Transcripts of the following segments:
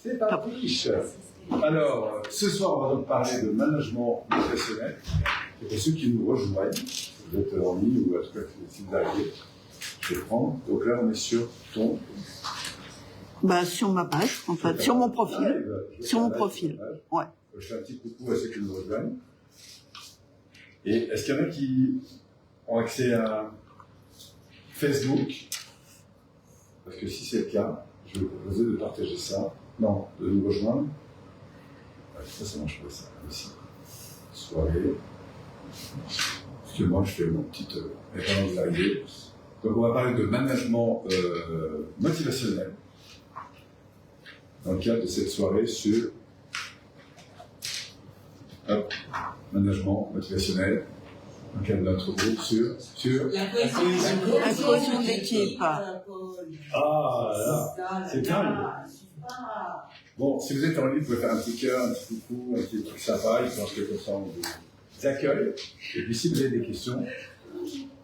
C'est parti. Alors, ce soir, on va donc parler de management motivationnel. Et pour ceux qui nous rejoignent, si vous êtes en ligne ou en tout cas si vous arrivez, je vais prendre. Donc là, on est sur ton... sur ma page, en fait, sur mon profil. Sur mon profil, ouais. Je fais un petit coucou à ceux qui nous rejoignent. Et est-ce qu'il y en a qui ont accès à Facebook? Parce que si c'est le cas, je vais vous proposer de partager ça. Non, de nous rejoindre. Ça marche pas, ça aussi. Soirée. Excusez-moi, je fais mon petit référence d'arrivée. Donc, on va parler de management motivationnel dans le cadre de cette soirée sur management motivationnel dans le cadre de notre groupe sur la cohésion de l'équipe. Ah là, c'est dingue. Bon, si vous êtes en ligne, vous pouvez faire un petit cœur, un petit coucou, un petit truc sympa, je pense que comme ça on vous accueille. Et puis si vous avez des questions,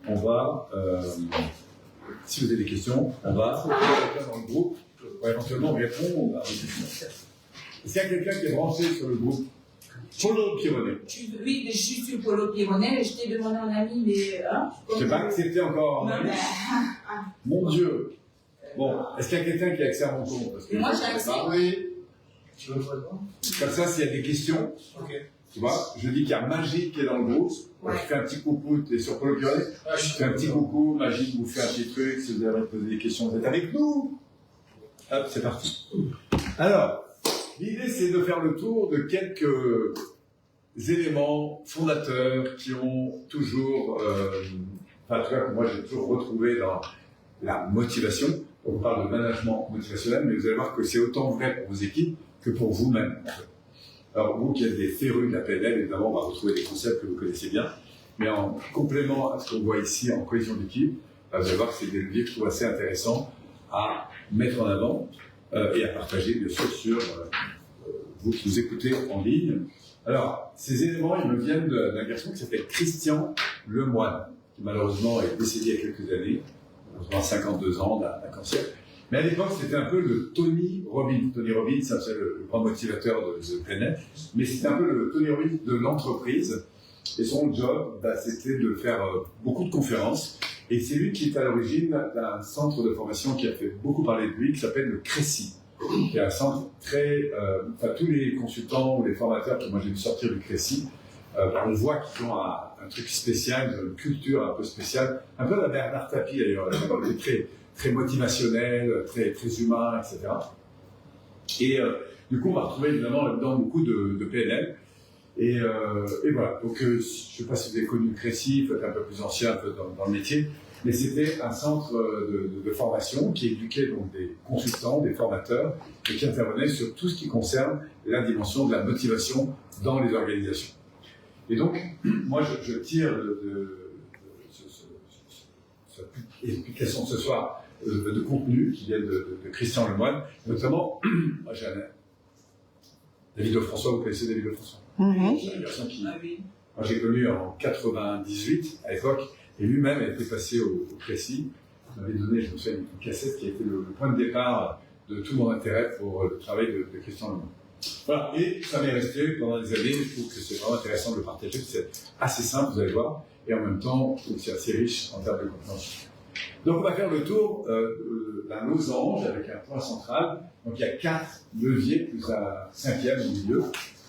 on va poser quelqu'un dans le groupe pour éventuellement répondre à vos questions. Est-ce qu'il y a quelqu'un qui est branché sur le groupe Polo Pironnet? Oui, mais je suis sur Polo Pironnet et je t'ai demandé en ami, mais... je t'ai pas accepté encore en ami. Mon Dieu. Bon, est-ce qu'il y a quelqu'un qui a accès à mon compte? Parce que moi j'ai accès. Oui. Comme ça, s'il y a des questions, tu vois, je dis qu'il y a Magie qui est dans le groupe. Ouais. Je fais un petit coucou, tu es sur Polo Pironnet. Je fais un petit coucou, Magie vous fait un petit truc. Si vous avez posé des questions, vous êtes avec nous. Hop, c'est parti. Alors, l'idée, c'est de faire le tour de quelques éléments fondateurs qui ont toujours, en tout cas, que moi j'ai toujours retrouvé dans la motivation. On parle de management motivationnel, mais vous allez voir que c'est autant vrai pour vos équipes que pour vous-même. En fait. Alors, vous qui êtes des férus de la PNL, évidemment, on va retrouver des concepts que vous connaissez bien, mais en complément à ce qu'on voit ici en cohésion d'équipe, vous allez voir que c'est des leviers que je trouve assez intéressants à mettre en avant et à partager, bien sûr, sur vous qui nous écoutez en ligne. Alors, ces éléments, ils me viennent d'un garçon qui s'appelle Christian Lemoine, qui malheureusement est décédé il y a quelques années, malheureusement 52 ans d'un cancer. Mais à l'époque, c'était un peu le Tony Robbins. Tony Robbins, c'est le grand motivateur de PNL, mais c'était un peu le Tony Robbins de l'entreprise. Et son job, c'était de faire beaucoup de conférences. Et c'est lui qui est à l'origine d'un centre de formation qui a fait beaucoup parler de lui, qui s'appelle le Crécy, qui est un centre très... tous les consultants ou les formateurs que moi j'ai vu sortir du Crécy, on voit qu'ils ont un truc spécial, une culture un peu spéciale, un peu à la Bernard Tapie d'ailleurs, très, très motivationnel, très, très humain, etc. Et du coup, on va retrouver évidemment là-dedans beaucoup de PNL. Et voilà, donc je ne sais pas si vous avez connu le Crécy, vous êtes un peu plus ancien un peu dans le métier, mais c'était un centre de formation qui éduquait donc des consultants, des formateurs, et qui intervenait sur tout ce qui concerne la dimension de la motivation dans les organisations. Et donc, moi je tire de cette explication de ce soir de contenu qui vient de Christian Lemoine, notamment, moi j'ai David Lefrançois, vous connaissez David Lefrançois? C'est un garçon qui, moi j'ai connu en 98 à l'époque, et lui-même a été passé au Crécy. Il m'avait donné, je me souviens, une cassette qui a été le point de départ de tout mon intérêt pour le travail de Christian Lemoine. Voilà, et ça m'est resté pendant des années. Je trouve que c'est vraiment intéressant de le partager. C'est assez simple, vous allez voir, et en même temps, je trouve que c'est assez riche en termes de compréhension. Donc on va faire le tour d'un losange avec un point central. Donc il y a 4 leviers, plus un 5e au milieu.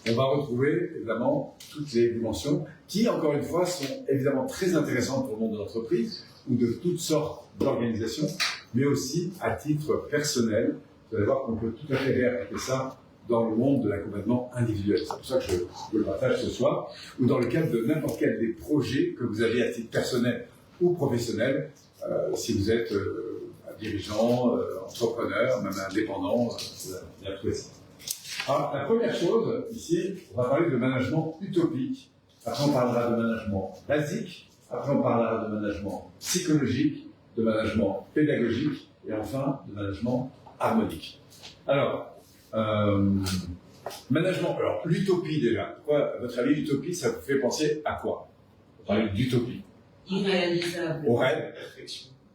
On va retrouver évidemment toutes les dimensions qui, encore une fois, sont évidemment très intéressantes pour le monde de l'entreprise ou de toutes sortes d'organisations, mais aussi à titre personnel. Vous allez voir qu'on peut tout à fait réappliquer ça dans le monde de l'accompagnement individuel. C'est pour ça que je le partage ce soir, ou dans le cadre de n'importe quel des projets que vous avez à titre personnel ou professionnel, si vous êtes un dirigeant, entrepreneur, même indépendant, il y a tout ça. Alors, la première chose, ici, on va parler de management utopique. Après, on parlera de management basique. Après, on parlera de management psychologique, de management pédagogique et enfin, de management harmonique. Alors, management, alors l'utopie déjà. Pourquoi, à votre avis, l'utopie, ça vous fait penser à quoi? On parle d'utopie. Irréalisable. Au rêve.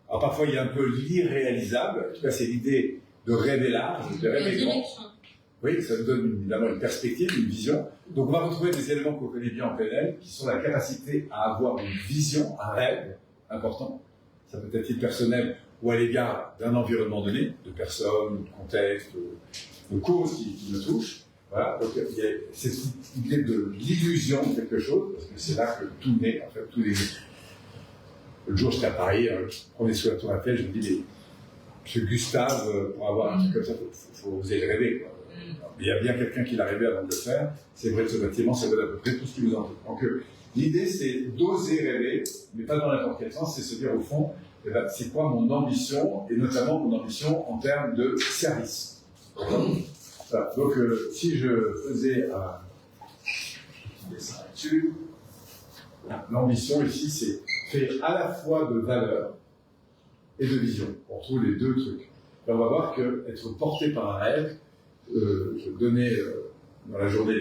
Alors parfois, il y a un peu l'irréalisable. En tout cas, c'est l'idée de rêver large, de rêver grand. Oui, ça nous donne évidemment une perspective, une vision. Donc on va retrouver des éléments qu'on connaît bien en PNL, qui sont la capacité à avoir une vision, un rêve important. Ça peut être personnel ou à l'égard d'un environnement donné, de personnes, de contextes, de causes qui nous touchent. Voilà, donc il y a cette idée de l'illusion de quelque chose, parce que c'est là que tout naît, en fait, tout est. Le jour, j'étais à Paris, je prenais sous la tour Eiffel, je me dis, monsieur Gustave, pour avoir un truc comme ça, il faut oser le rêver, quoi. Il y a bien quelqu'un qui l'a rêvé avant de le faire, c'est vrai de ce bâtiment, ça veut à peu près tout ce qui vous entoure. Donc l'idée, c'est d'oser rêver, mais pas dans n'importe quel sens, c'est se dire au fond, eh ben, c'est quoi mon ambition, et notamment mon ambition en termes de service. Voilà. Donc si je faisais un dessin là-dessus, l'ambition ici, c'est fait à la fois de valeur et de vision. On retrouve les deux trucs. Et on va voir qu'être porté par un rêve, je donnais dans la journée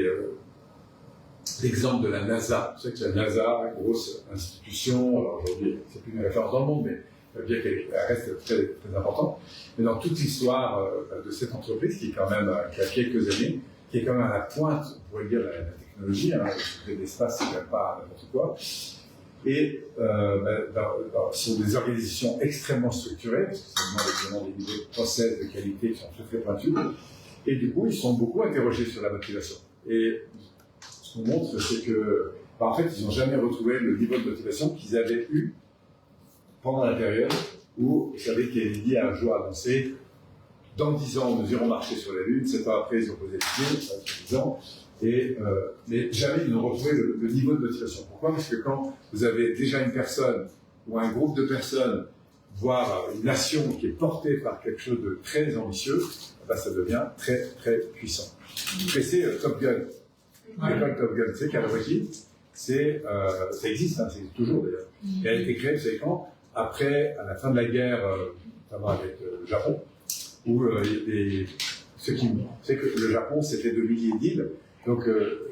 l'exemple de la NASA. Vous savez que la NASA, grosse institution, alors aujourd'hui, c'est plus une référence dans le monde, mais bien qu'elle reste très, très importante. Mais dans toute l'histoire de cette entreprise, qui est quand même, qui a quelques années, qui est quand même à la pointe, on pourrait dire, la technologie, hein, l'espace, c'est quand même pas n'importe quoi. Et ce sont des organisations extrêmement structurées, parce que ça demande évidemment des niveaux de process, de qualité qui sont très très pointus. Et du coup, ils sont beaucoup interrogés sur la motivation. Et ce qu'on montre, c'est que, en fait, ils n'ont jamais retrouvé le niveau de motivation qu'ils avaient eu pendant la période où, vous savez, Kennedy a un jour annoncé, dans 10 ans, nous irons marcher sur la Lune, 7 ans après, ils ont posé le pied, ça fait 10 ans, mais jamais ils n'ont retrouvé le niveau de motivation. Pourquoi? Parce que quand vous avez déjà une personne ou un groupe de personnes, voire une nation qui est portée par quelque chose de très ambitieux, ben ça devient très très puissant. Et c'est Top Gun. L'école Top Gun, c'est Kawasaki, ça existe, hein, ça existe toujours d'ailleurs. Et elle a été créée, vous savez quand? Après, à la fin de la guerre, notamment avec le Japon, où c'est que le Japon, c'était de milliers d'îles. Donc,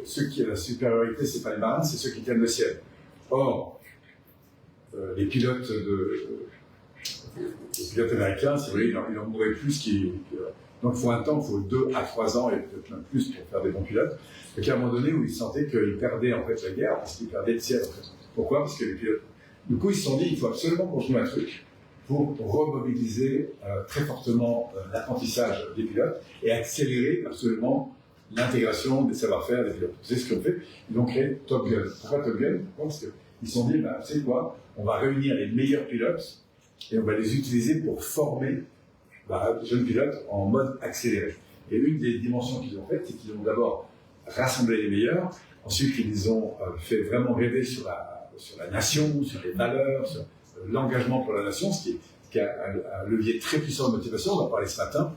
ceux qui ont la supériorité, c'est pas les marins, c'est ceux qui tiennent le ciel. Or, les pilotes américains, si vous voulez, ils en mourraient plus donc, il faut un temps, il faut 2 à 3 ans et peut-être même plus pour faire des bons pilotes. Donc, à un moment donné où ils sentaient qu'ils perdaient, en fait, la guerre, parce qu'ils perdaient le ciel, en fait. Pourquoi? Parce que les pilotes. Du coup, ils se sont dit, il faut absolument qu'on trouve un truc pour remobiliser très fortement l'apprentissage des pilotes et accélérer absolument l'intégration des savoir-faire des pilotes. C'est ce qu'ils ont fait. Ils ont créé Top Gun. Pourquoi Top Gun? Parce qu'ils se sont dit, tu sais quoi, on va réunir les meilleurs pilotes et on va les utiliser pour former les jeunes pilotes en mode accéléré. Et une des dimensions qu'ils ont faites, c'est qu'ils ont d'abord rassemblé les meilleurs, ensuite ils les ont fait vraiment rêver sur la nation, sur les valeurs, sur l'engagement pour la nation, ce qui a un levier très puissant de motivation. On en parlait ce matin.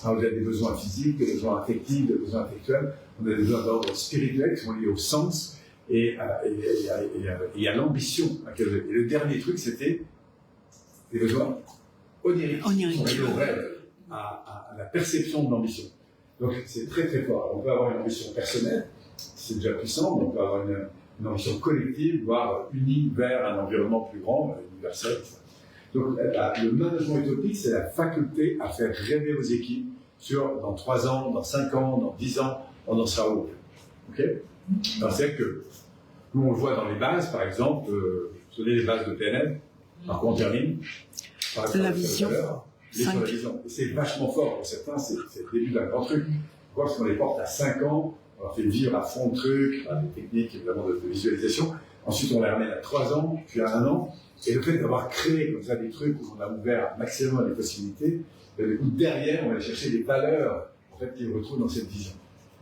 Alors, on a des besoins physiques, des besoins affectifs, des besoins intellectuels. On a des besoins d'ordre spirituel qui sont liés au sens et à l'ambition. Et le dernier truc, c'était des besoins oniriques. Qui sont liés au rêve, à la perception de l'ambition. Donc, c'est très très fort. On peut avoir une ambition personnelle, c'est déjà puissant, mais on peut avoir une ambition collective, voire unie vers un environnement plus grand, universel. Donc, le management utopique, c'est la faculté à faire rêver vos équipes sur dans 3 ans, dans 5 ans, dans 10 ans, on en sera où. Ok? C'est que nous, on le voit dans les bases, par exemple, vous savez les bases de PNL, par quoi on termine? Par la vision. Sur la vision. Et c'est vachement fort. Pour certains, c'est le début d'un grand truc. Pourquoi? Parce qu'on les porte à 5 ans, on leur fait vivre à fond le truc, des techniques évidemment de visualisation. Ensuite, on les ramène à 3 ans, puis à 1 an. Et le fait d'avoir créé comme ça des trucs où on a ouvert un maximum les possibilités, du coup, derrière, on va aller chercher des valeurs en fait, qu'ils retrouvent dans cette vision.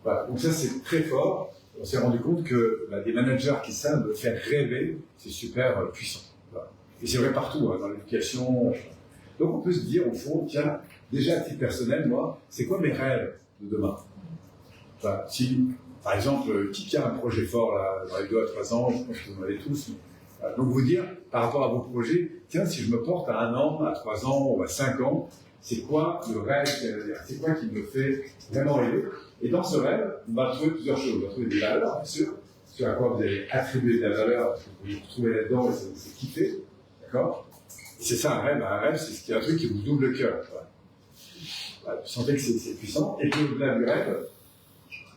Voilà. Donc ça, c'est très fort. On s'est rendu compte que des managers qui savent faire rêver, c'est super puissant. Voilà. Et c'est vrai partout, hein, dans l'éducation. Donc on peut se dire, au fond, tiens, déjà à titre personnel, moi, c'est quoi mes rêves de demain? Enfin, si, par exemple, qui a un projet fort là, dans les 2 à 3 ans, je pense que vous en avez tous. Donc vous dire, par rapport à vos projets, tiens, si je me porte à 1 an, à 3 ans ou à 5 ans, c'est quoi le rêve? C'est quoi qui me fait vraiment rêver? Et dans ce rêve, on va trouver plusieurs choses. On va trouver des valeurs, bien sûr, sur à quoi vous allez attribuer de la valeur, parce que vous vous retrouvez là-dedans et ça vous fait kiffer. D'accord? C'est ça un rêve. Un rêve, c'est ce qui est un truc qui vous double le cœur. Voilà, vous sentez que c'est puissant. Et puis au-delà du rêve,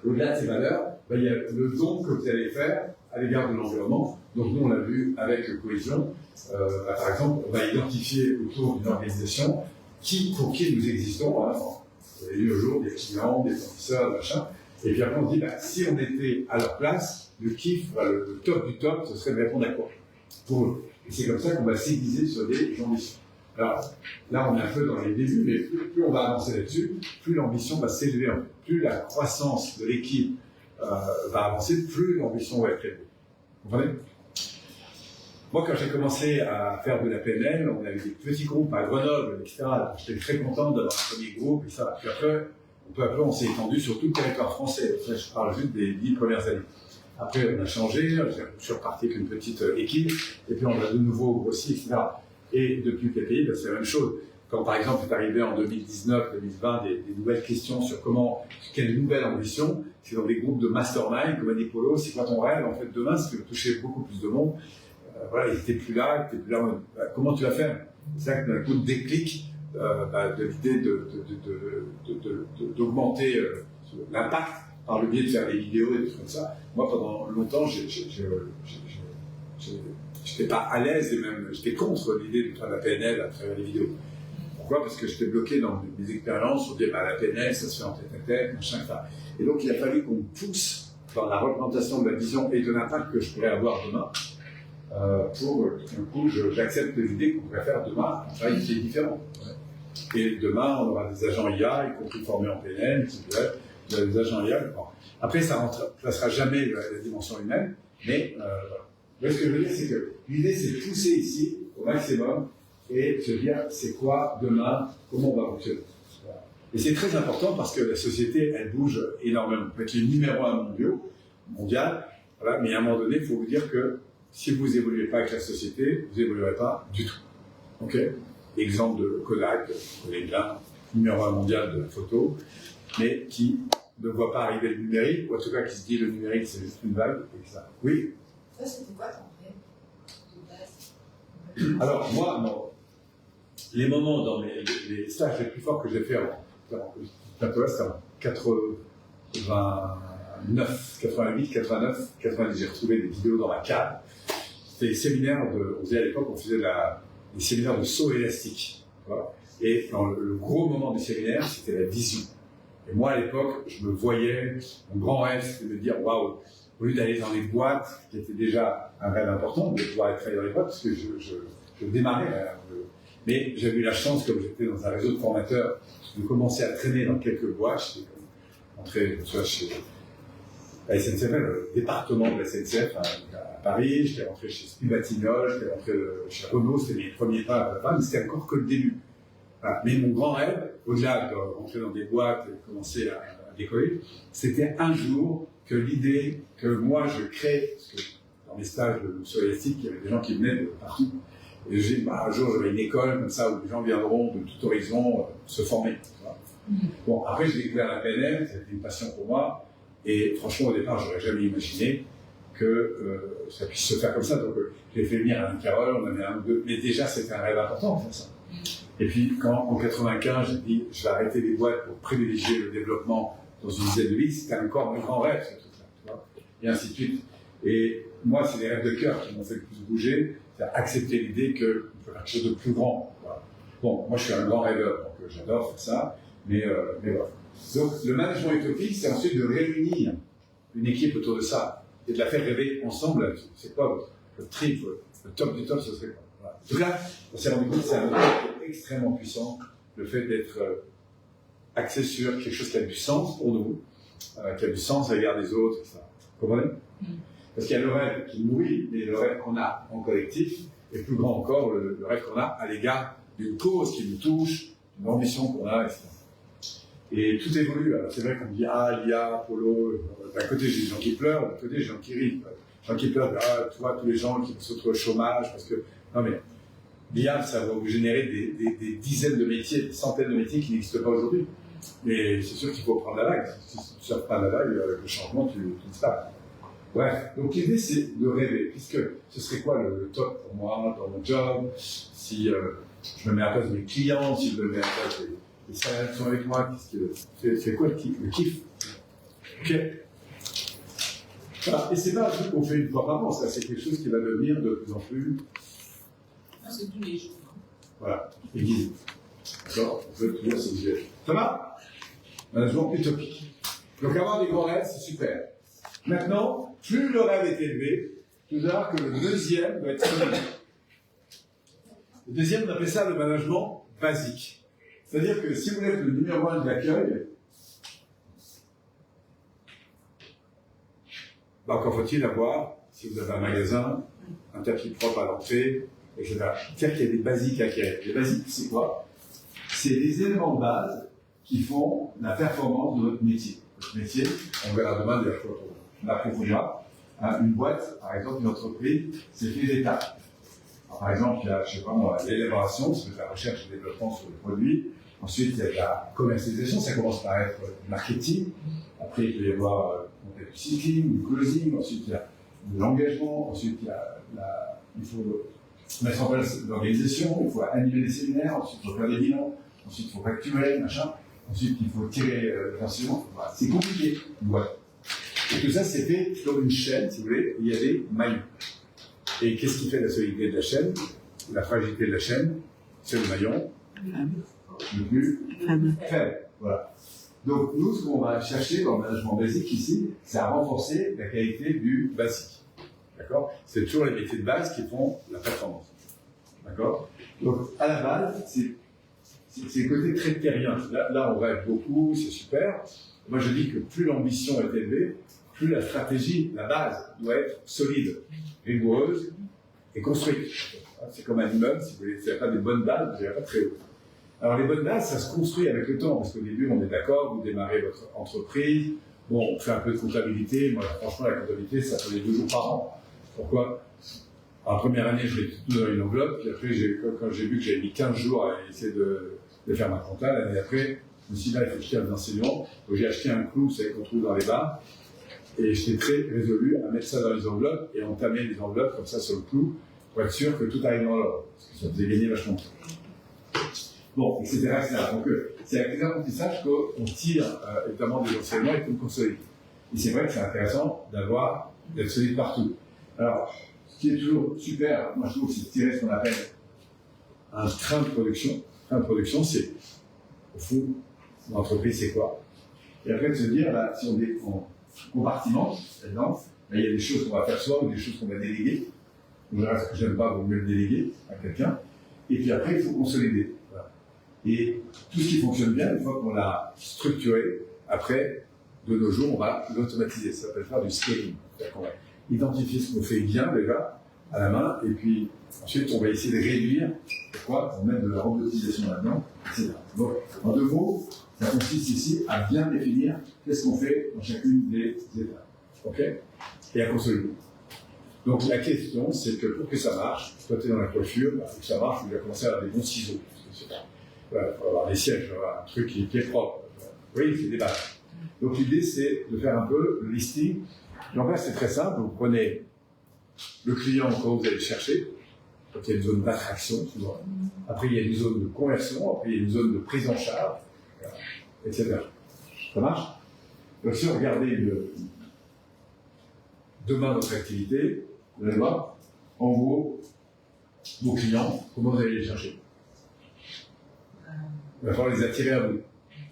Au-delà de ces valeurs, il y a le don que vous allez faire à l'égard de l'environnement. Donc nous, on l'a vu avec Cohésion. Par exemple, on va identifier autour d'une organisation pour qui nous existons. Hein. Vous avez vu au jour des clients, des fournisseurs, machin. Et puis après, on dit, si on était à leur place, le kiff, le top du top, ce serait de répondre à quoi pour eux. Et c'est comme ça qu'on va s'aiguiser sur des ambitions. Alors, là, on est un peu dans les débuts, mais plus on va avancer là-dessus, plus l'ambition va s'élever. Plus la croissance de l'équipe va avancer, plus l'ambition va être élevée. Vous comprenez? Moi, quand j'ai commencé à faire de la PNL, on avait des petits groupes à Grenoble, etc. J'étais très content d'avoir un premier groupe, et ça. Puis après, peu à peu, on s'est étendu sur tout le territoire français. Enfin, je parle juste des 10 premières années. Après, on a changé, je suis reparti avec une petite équipe, et puis on a de nouveau grossi, etc. Et depuis PPI, c'est la même chose. Quand, par exemple, est arrivé en 2019, 2020, des nouvelles questions sur quelle nouvelle ambition, c'est dans des groupes de mastermind, comme a dit Polo, c'est quoi ton rêve, en fait, demain, c'est de toucher beaucoup plus de monde. Voilà, il n'était plus là, comment tu vas faire? C'est ça que d'un coup, le déclic de l'idée d'augmenter l'impact par le biais de faire des vidéos et des trucs comme ça. Moi, pendant longtemps, j'étais pas à l'aise et même j'étais contre l'idée de faire la PNL à travers les vidéos. Pourquoi? Parce que j'étais bloqué dans mes expériences, on disait la PNL, ça se fait en tête-à-tête, machin, etc. Et donc, il a fallu qu'on pousse dans la représentation de la vision et de l'impact que je pourrais avoir demain. Pour un coup, j'accepte l'idée qu'on pourrait faire demain un travail qui est différent. Et demain, on aura des agents IA, y compris formés en PNL, des agents IA. Bon. Après, ça ne sera jamais la dimension humaine, mais ce que je veux dire, c'est que l'idée, c'est de pousser ici au maximum et de se dire, c'est quoi demain, comment on va fonctionner. Voilà. Et c'est très important parce que la société, elle bouge énormément. On peut être les numéro 1 mondial, voilà, mais à un moment donné, il faut vous dire que si vous n'évoluez pas avec la société, vous n'évoluerez pas du tout. Ok? Exemple de Kodak, vous connaissez bien, numéro 1 mondial de la photo, mais qui ne voit pas arriver le numérique, ou en tout cas qui se dit le numérique c'est juste une vague, et ça. Oui? Ça, c'était quoi ton rêve? Alors, moi, non. Les moments dans les stages les plus forts que j'ai fait c'était en 89, 88, 89, 90, j'ai retrouvé des vidéos dans ma cave. C'était des séminaires on faisait à l'époque, on faisait des séminaires de saut élastique. Voilà. Et le gros moment du séminaire, c'était la vision. Et moi, à l'époque, je me voyais, mon grand rêve, c'était de me dire, waouh, au lieu d'aller dans les boîtes, qui était déjà un rêve important, de pouvoir être travailler dans les boîtes, parce que je démarrais. Mais j'avais eu la chance, comme j'étais dans un réseau de formateurs, de commencer à traîner dans quelques boîtes. J'étais entré chez la SNCF, le département de la SNCF à Paris, j'étais rentré chez Spivatignol, j'étais rentré chez Renault, c'était mes premiers pas là-bas, mais c'était encore que le début. Voilà. Mais mon grand rêve, au-delà de rentrer dans des boîtes et commencer à décoller, c'était un jour que l'idée que moi je crée, parce que dans mes stages de saut élastique, il y avait des gens qui venaient de partout. Et j'ai dit, un jour j'aurai une école comme ça où les gens viendront de tout horizon se former. Voilà. Bon, après j'ai découvert la PNL, c'était une passion pour moi, et franchement au départ j'aurais jamais imaginé que ça puisse se faire comme ça. Donc j'ai fait venir Alain Carole, on avait un ou deux, mais déjà c'était un rêve important de faire ça. Et puis quand en 95 j'ai dit je vais arrêter les boîtes pour privilégier le développement dans une dizaine de vies, c'était encore mon grand rêve ce truc-là, tu vois, et ainsi de suite. Et moi c'est les rêves de cœur qui m'ont fait le plus bouger, c'est accepter l'idée qu'on peut faire quelque chose de plus grand. Voilà. Bon, moi je suis un grand rêveur, donc j'adore faire ça, mais voilà. Donc le management utopique, c'est ensuite de réunir une équipe autour de ça et de la faire rêver ensemble là-dessus. C'est quoi le trip, le top du top, ce serait quoi? Voilà. En tout cas, on s'est rendu compte que c'est un outil extrêmement puissant, le fait d'être axé sur quelque chose qui a du sens pour nous, qui a du sens à l'égard des autres, etc. Vous comprenez? Parce qu'il y a le rêve qui nourrit, mais le rêve qu'on a en collectif, et plus grand encore, le rêve qu'on a à l'égard d'une cause qui nous touche, d'une ambition qu'on a, etc. Et tout évolue. Alors c'est vrai qu'on dit, l'IA, Polo, d'un côté j'ai des gens qui pleurent, d'un côté j'ai des gens qui rient. Les gens qui pleurent, tu vois, tous les gens qui se retrouvent au chômage, parce que, non mais, l'IA, ça va vous générer des dizaines de métiers, des centaines de métiers qui n'existent pas aujourd'hui. Mais c'est sûr qu'il faut prendre la vague. Si tu ne sors pas la vague, le changement, tu disparais. Ouais, donc l'idée c'est de rêver, puisque ce serait quoi le top pour moi dans mon job, si je me mets à la place de mes clients, si je me mets à la place des salariés qui sont avec moi, c'est quoi le kiff? Ok. Voilà. Et c'est pas un truc qu'on fait une fois par an, ça, c'est quelque chose qui va devenir de plus en plus. Ah, c'est tous les jours. Voilà, aiguisé. D'accord. On peut toujours s'exiger. Ça va? Management utopique. Donc avoir des grands rêves, c'est super. Maintenant, plus le rêve est élevé, plus tard que le deuxième doit être solide. Le deuxième, on appelle ça le management basique. C'est-à-dire que si vous êtes le numéro 1 de l'accueil, bah encore faut-il avoir, si vous avez un magasin, un tapis propre à l'entrée, etc. C'est-à-dire qu'il y a des basiques à acquérir. Les basiques, c'est quoi? C'est les éléments de base qui font la performance de votre métier. Votre métier, on verra demain, d'ailleurs, on approfondira. Une boîte, par exemple, une entreprise, c'est fait d'étapes. Par exemple, il y a, je sais pas moi, l'élaboration, c'est la recherche et le développement sur le produit. Ensuite, il y a la commercialisation, ça commence par être du marketing. Après, il peut y avoir du cycling, du closing. Ensuite, il y a de l'engagement. Ensuite, il faut mettre en place l'organisation. Il faut animer des séminaires. Ensuite, il faut faire des bilans. Ensuite, il faut facturer, machin. Ensuite, il faut tirer l'enseignement. Voilà. C'est compliqué, une boîte. Et tout ça, c'est fait comme une chaîne, si vous voulez, où il y a des maillons. Et qu'est-ce qui fait la solidité de la chaîne? La fragilité de la chaîne, c'est le maillon le plus faible. Voilà. Donc, nous, ce qu'on va chercher dans le management basique ici, c'est à renforcer la qualité du basique. D'accord? C'est toujours les métiers de base qui font la performance. D'accord? Donc, à la base, c'est le côté très terrien. Là, on rêve beaucoup, c'est super. Moi, je dis que plus l'ambition est élevée, plus la stratégie, la base, doit être solide, rigoureuse et construite. C'est comme un immeuble, si vous n'avez pas des bonnes bases, vous n'irez pas très haut. Alors, les bonnes bases, ça se construit avec le temps, parce qu'au début, on est d'accord, vous démarrez votre entreprise, bon, on fait un peu de comptabilité. Moi, franchement, la comptabilité, ça prenait 2 jours par an. Pourquoi? En première année, je l'ai tout dans une enveloppe, puis après, quand j'ai vu que j'avais mis 15 jours à essayer de faire ma compta, l'année d'après, je me suis dit, là, il faut que je tire des enseignants. Donc, j'ai acheté un clou, vous savez, qu'on trouve dans les bars, et j'étais très résolu à mettre ça dans les enveloppes et entamer les enveloppes comme ça sur le clou pour être sûr que tout arrive dans l'ordre. Parce que ça faisait gagner vachement de temps. Bon, etc. Donc, c'est avec les apprentissages qu'on tire évidemment des enseignements et qu'on consolide. Et c'est vrai que c'est intéressant d'être solide partout. Alors, ce qui est toujours super, moi je trouve, c'est de tirer ce qu'on appelle un train de production. Un train de production, c'est, au fond, l'entreprise, c'est quoi? Et après de se dire, là, si on compartiment, là-dedans, il y a des choses qu'on va faire soi ou des choses qu'on va déléguer. Donc, ce que j'aime pas, vaut mieux le déléguer à quelqu'un. Et puis après, il faut consolider. Voilà. Et tout ce qui fonctionne bien, une fois qu'on l'a structuré, après, de nos jours, on va l'automatiser. Ça s'appelle faire du scaling. C'est-à-dire qu'on va identifier ce qu'on fait bien déjà, à la main, et puis ensuite, on va essayer de réduire. Pourquoi? Pour mettre de la robotisation là-dedans, etc. Donc, en 2 mots, ça consiste ici à bien définir qu'est-ce qu'on fait dans chacune des étapes. OK? Et à consolider. Donc la question, c'est que pour que ça marche, toi tu es dans la coiffure, pour que ça marche, il va commencer à avoir des bons ciseaux. Voilà, il faut avoir des sièges, il faut avoir un truc qui est propre. Oui, c'est des bases. Donc l'idée, c'est de faire un peu le listing. Donc là, c'est très simple. Vous prenez le client quand vous allez le chercher. Donc il y a une zone d'attraction, souvent. Après, il y a une zone de conversion. Après, il y a une zone de prise en charge, etc. Ça marche? Donc si vous regardez demain notre activité, vous allez voir, en gros, vos clients, comment vous allez les chercher? Il va falloir les attirer à vous.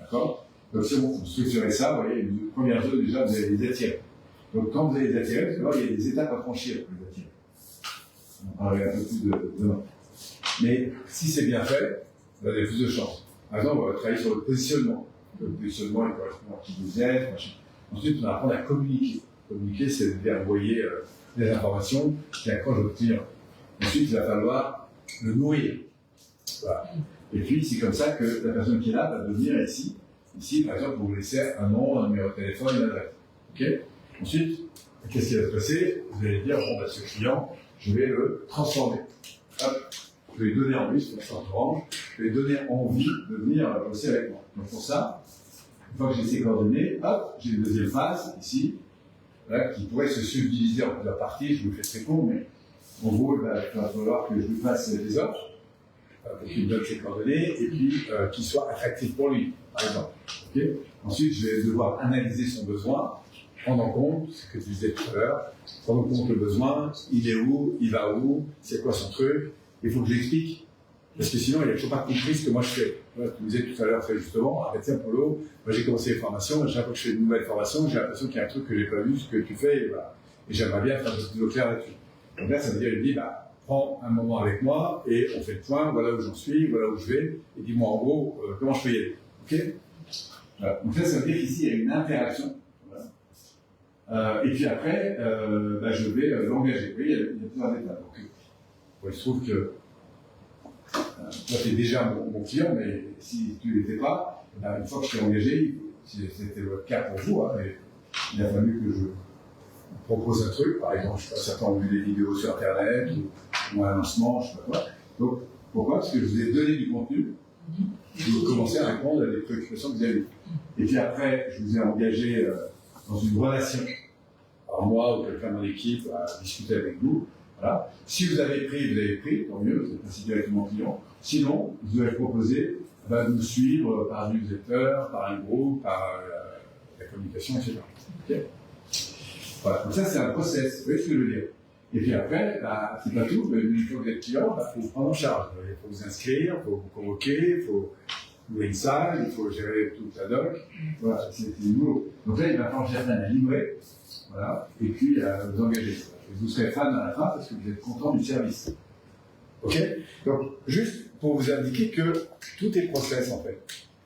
D'accord? Donc si vous structurez ça, vous voyez, une première zone, déjà, vous allez les attirer. Donc quand vous allez les attirer, vous allez voir, il y a des étapes à franchir pour les attirer. On parlera un peu plus demain. Mais si c'est bien fait, vous avez plus de chance. Par exemple, on va travailler sur le positionnement. Le positionnement, il correspond à qui vous êtes. Ensuite, on va apprendre à communiquer. Communiquer, c'est de envoyer des informations qui accrochent votre client. Ensuite, il va falloir le nourrir. Voilà. Et puis, c'est comme ça que la personne qui est là va venir ici. Ici, par exemple, vous laissez un nom, un numéro de téléphone, une adresse. OK? Ensuite, qu'est-ce qui va se passer? Vous allez dire, bon, ce client, je vais le transformer. Hop, je vais lui donner envie, c'est pour ça orange, je vais lui donner envie de venir bosser avec moi. Donc pour ça, une fois que j'ai ces coordonnées, hop, j'ai une deuxième phase, ici, là, qui pourrait se subdiviser en plusieurs parties. Je vous le fais très court, mais en gros, il va falloir que je lui fasse des offres, pour qu'il me donne ses coordonnées, et puis qu'il soit attractif pour lui, par exemple. Okay? Ensuite, je vais devoir analyser son besoin, prendre en compte ce que tu disais tout à l'heure, prendre en compte le besoin, il est où, il va où, c'est quoi son truc, il faut que je l'explique. Parce que sinon, il n'a toujours pas compris ce que moi je fais. Voilà, tu disais tout à l'heure très justement, ah ben tiens Polo, moi j'ai commencé les formations, chaque fois que je fais une nouvelle formation, j'ai l'impression qu'il y a un truc que j'ai pas vu, ce que tu fais, et voilà. Et j'aimerais bien faire un peu plus clair là-dessus. Donc là, ça veut dire, il me dit, bah, prends un moment avec moi et on fait le point, voilà où j'en suis, voilà où je vais, et dis-moi en gros comment je peux y aller. Ok? Voilà. Donc ça veut dire qu'ici, il y a une interaction. Voilà. Et puis après, bah, je vais l'engager. Vous voyez, il y a plusieurs étapes. Donc, il se trouve que toi, tu es déjà mon client, mais si tu ne l'étais pas, ben, une fois que je t'ai engagé, si c'était le cas pour vous, hein, il a fallu que je propose un truc, par exemple, je sais pas, certains ont vu des vidéos sur Internet, ou un lancement, je sais pas quoi. Donc, pourquoi? Parce que je vous ai donné du contenu, et vous commencez à répondre à des préoccupations que vous avez eues. Et puis après, je vous ai engagé dans une relation, alors moi ou quelqu'un dans l'équipe, à discuter avec vous. Voilà. Si vous avez pris, tant mieux, vous êtes ainsi directement client. Sinon, je vous avez proposé de nous suivre par un newsletter, par un groupe, par la communication, etc. Okay. Voilà. Donc ça, c'est un process. Vous voyez ce que je veux dire? Et puis après, bah, c'est pas tout. Une fois que vous êtes client, il faut vous prendre en charge. Il faut vous inscrire, il faut vous convoquer, il faut louer une salle, il faut gérer toute la doc. Voilà, c'est nouveau. Donc là, il va falloir chercher à livrer. Voilà. Et puis, vous engager. Vous serez fan à la fin parce que vous êtes content du service. Ok? Donc, juste pour vous indiquer que tout est process en fait.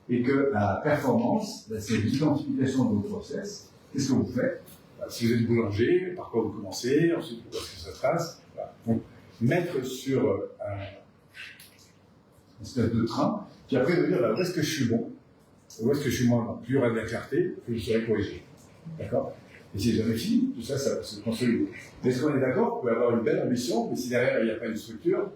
Et que la performance, c'est l'identification de vos process. Qu'est-ce que vous faites? Si vous êtes boulanger, par quoi vous commencez, ensuite, où est-ce que ça se passe? Voilà. Donc, mettre sur une espèce de train, puis après de dire là, où est-ce que je suis bon, où est-ce que je suis moins bon. Plus il y aura de la clarté, plus je serai corrigé. D'accord? Et c'est jamais fini, tout ça, ça va se consolider. Mais est-ce qu'on est d'accord? Vous pouvez avoir une belle ambition, mais si derrière il n'y a pas une structure,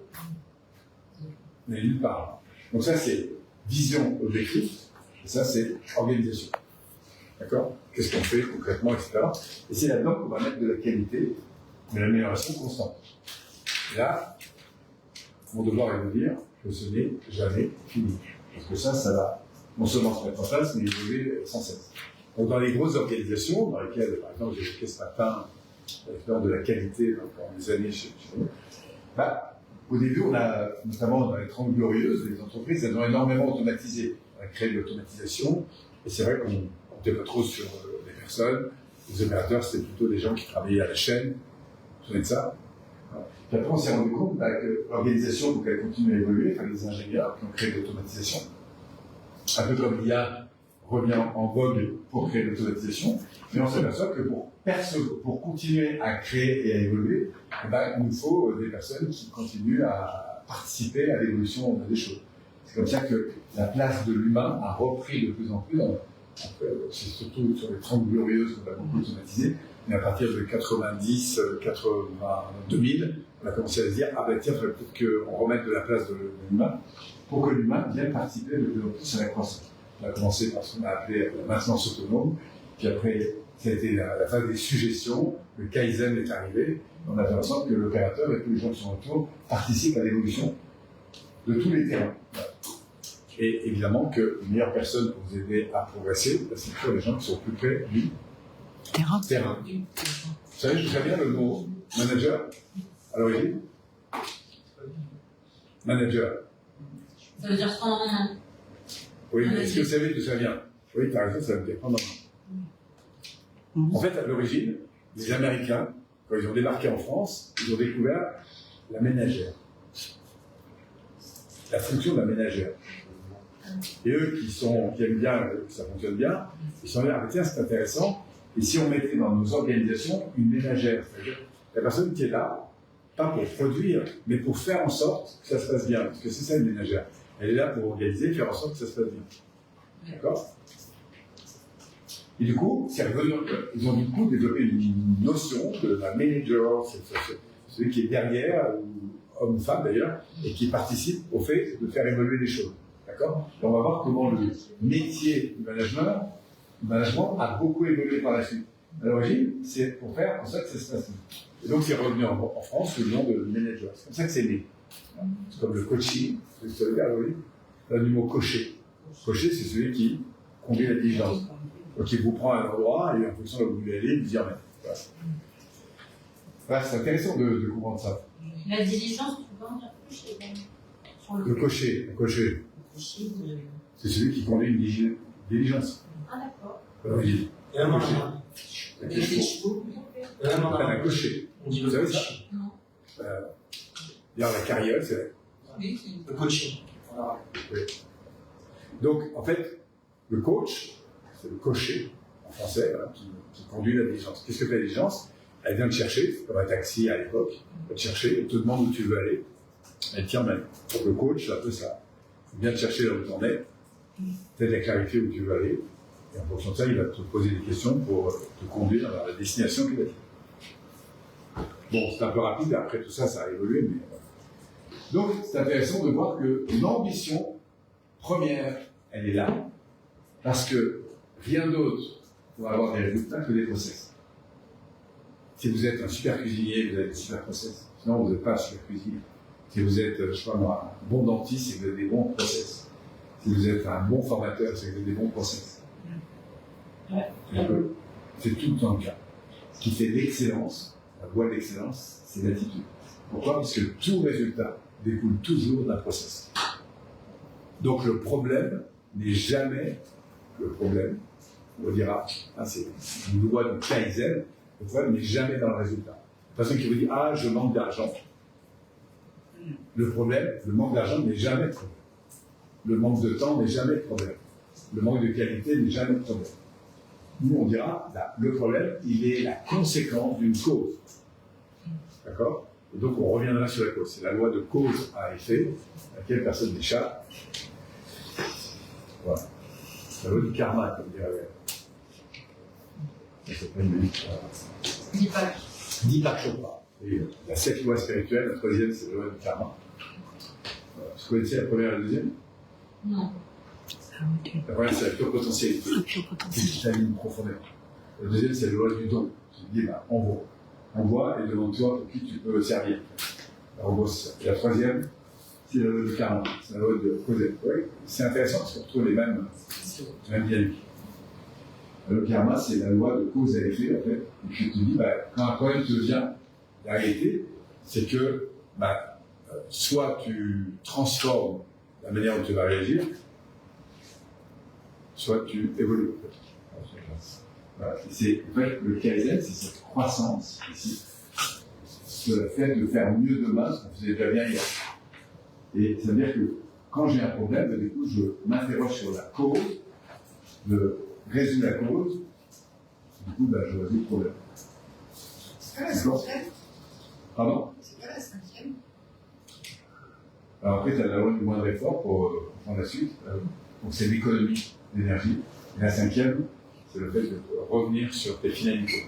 on n'est nulle part. Donc ça, c'est vision, objectif, et ça, c'est organisation. D'accord? Qu'est-ce qu'on fait concrètement, etc. Et c'est là-dedans qu'on va mettre de la qualité, de l'amélioration constante. Et là, mon devoir est de dire que ce n'est jamais fini. Parce que ça va non seulement se mettre en place, mais évoluer sans cesse. Donc, dans les grosses organisations, dans lesquelles, par exemple, j'ai évoqué ce matin l'expérience de la qualité pendant des années chez nous, bah, au début, on a, notamment dans les 30 glorieuses, les entreprises, elles ont énormément automatisé. On a créé de l'automatisation, et c'est vrai qu'on n'était pas trop sur les personnes. Les opérateurs, c'était plutôt des gens qui travaillaient à la chaîne. Vous vous souvenez de ça? Voilà. Puis après, on s'est rendu compte que l'organisation, donc, elle continue à évoluer, enfin, les ingénieurs qui ont créé de l'automatisation. Un peu comme l'IA revient en vogue pour créer l'automatisation, mais on s'aperçoit que pour continuer à créer et à évoluer, il nous faut des personnes qui continuent à participer à l'évolution des choses. C'est comme ça que la place de l'humain a repris de plus en plus. C'est surtout sur les 30 glorieuses qu'on a beaucoup automatisé, mais à partir de 90, 2000, on a commencé à se dire, ah ben tiens, il faudrait peut-être qu'on remette de la place de l'humain pour que l'humain vienne participer de plus en plus à la croissance. On a commencé par ce qu'on a appelé la maintenance autonome, puis après, ça a été la phase des suggestions, le Kaizen est arrivé, on a fait en sorte que l'opérateur et tous les gens qui sont autour participent à l'évolution de tous les terrains. Voilà. Et évidemment que les meilleures personnes pour vous aider à progresser, c'est toujours les gens qui sont plus près du terrain. Vous savez, je sais bien le mot manager à l'origine. Manager. Ça veut dire prendre en main. Oui, est-ce que vous savez d'où ça vient? Oui, tu as raison, ça veut dire prendre en main. En fait, à l'origine, les Américains, quand ils ont débarqué en France, ils ont découvert la ménagère. La fonction de la ménagère. Et eux qui aiment bien que ça fonctionne bien, ils se sont dit, ah tiens, c'est intéressant. Et si on mettait dans nos organisations une ménagère, c'est-à-dire la personne qui est là, pas pour produire, mais pour faire en sorte que ça se passe bien. Parce que c'est ça une ménagère. Elle est là pour organiser, faire en sorte que ça se passe bien. D'accord? Et du coup, ils ont du coup développé une notion de la manager, c'est celui qui est derrière, ou homme ou femme d'ailleurs, et qui participe au fait de faire évoluer les choses. D'accord? Et on va voir comment le métier du management a beaucoup évolué par la suite. À l'origine, c'est pour faire en sorte que ça se passe bien. Et donc, c'est revenu en France le nom de manager. C'est comme ça que c'est né. C'est comme le coaching, c'est ce que ça veut dire, oui. Là, du mot cocher. Cocher, c'est celui qui conduit la diligence. Donc il vous prend à un endroit et en fonction de là où vous voulez aller, il vous dit voilà. Voilà, c'est intéressant de comprendre ça. La diligence, tu peux en dire cocher quand même. Le cocher. C'est celui qui conduit une diligence. Ah d'accord. Oui. Et un cocher. Et des chevaux. Et Un cocher. On dit Vous savez ça? Non. D'ailleurs, la carriole, c'est Oui, le coaching. oui. Donc, en fait, le coach, c'est le cocher, en français, hein, qui conduit la diligence. Qu'est-ce que fait la diligence? Elle vient te chercher, comme un taxi à l'époque, elle va te chercher, elle te demande où tu veux aller, elle tient même. Donc le coach, c'est un peu ça. Il vient te chercher là où tu en es, t'aide à clarifier où tu veux aller, et en fonction de ça, il va te poser des questions pour te conduire vers la destination qu'il a dit. Bon, c'est un peu rapide, après tout ça, ça a évolué, mais... Donc, c'est intéressant de voir que l'ambition première, elle est là, parce que rien d'autre pour avoir des résultats que des process. Si vous êtes un super cuisinier, vous avez des super process. Sinon, vous n'êtes pas un super cuisinier. Si vous êtes, je sais pas moi, un bon dentiste, c'est que vous avez des bons process. Si vous êtes un bon formateur, c'est que vous avez des bons process. C'est tout le temps le cas. Ce qui fait l'excellence, la voie de l'excellence, c'est l'attitude. Pourquoi? Parce que tout résultat découle toujours d'un process. Donc le problème n'est jamais le problème. On dira, hein, c'est une loi de Kaizen, le problème n'est jamais dans le résultat. La personne qui vous dit, ah, je manque d'argent. Le problème, le manque d'argent n'est jamais le problème. Le manque de temps n'est jamais le problème. Le manque de qualité n'est jamais le problème. Nous, on dira, là, le problème, il est la conséquence d'une cause. D'accord? Et donc, on reviendra sur la cause. C'est la loi de cause à effet, à laquelle personne n'échappe. Voilà. La loi du karma, comme dirait. Ça s'appelle Deepak Chopra. Et la 7 lois spirituelles, la troisième, c'est la loi du karma. Vous connaissez la première et la deuxième? Non. La première, c'est la pure potentialité. C'est qui t'anime profondément. La deuxième, c'est la loi du don. Tu dis, envoie. Envoie et demande-toi pour qui tu peux servir. Alors, en gros, c'est ça. Et la troisième, c'est la loi du karma. C'est la loi de causer. Oui, c'est intéressant parce qu'on retrouve les mêmes dynamiques. Le karma, c'est la loi de cause à effet, en fait. Et puis tu te dis, quand un problème te vient, la réalité, c'est que, soit tu transformes la manière dont tu vas réagir, soit tu évolues. Voilà. C'est, en fait, le Kaizen, c'est cette croissance ici, le fait de faire mieux demain ce qu'on faisait déjà bien hier. Et ça veut dire que quand j'ai un problème, du coup, je m'interroge sur la cause, je résous la cause, du coup, je résous le problème. C'est pas la cinquième? Pardon? C'est pas la cinquième? Alors après, tu as la loi du moindre effort pour prendre la suite. Donc c'est l'économie d'énergie. Et la cinquième, c'est le fait de revenir sur tes finalités.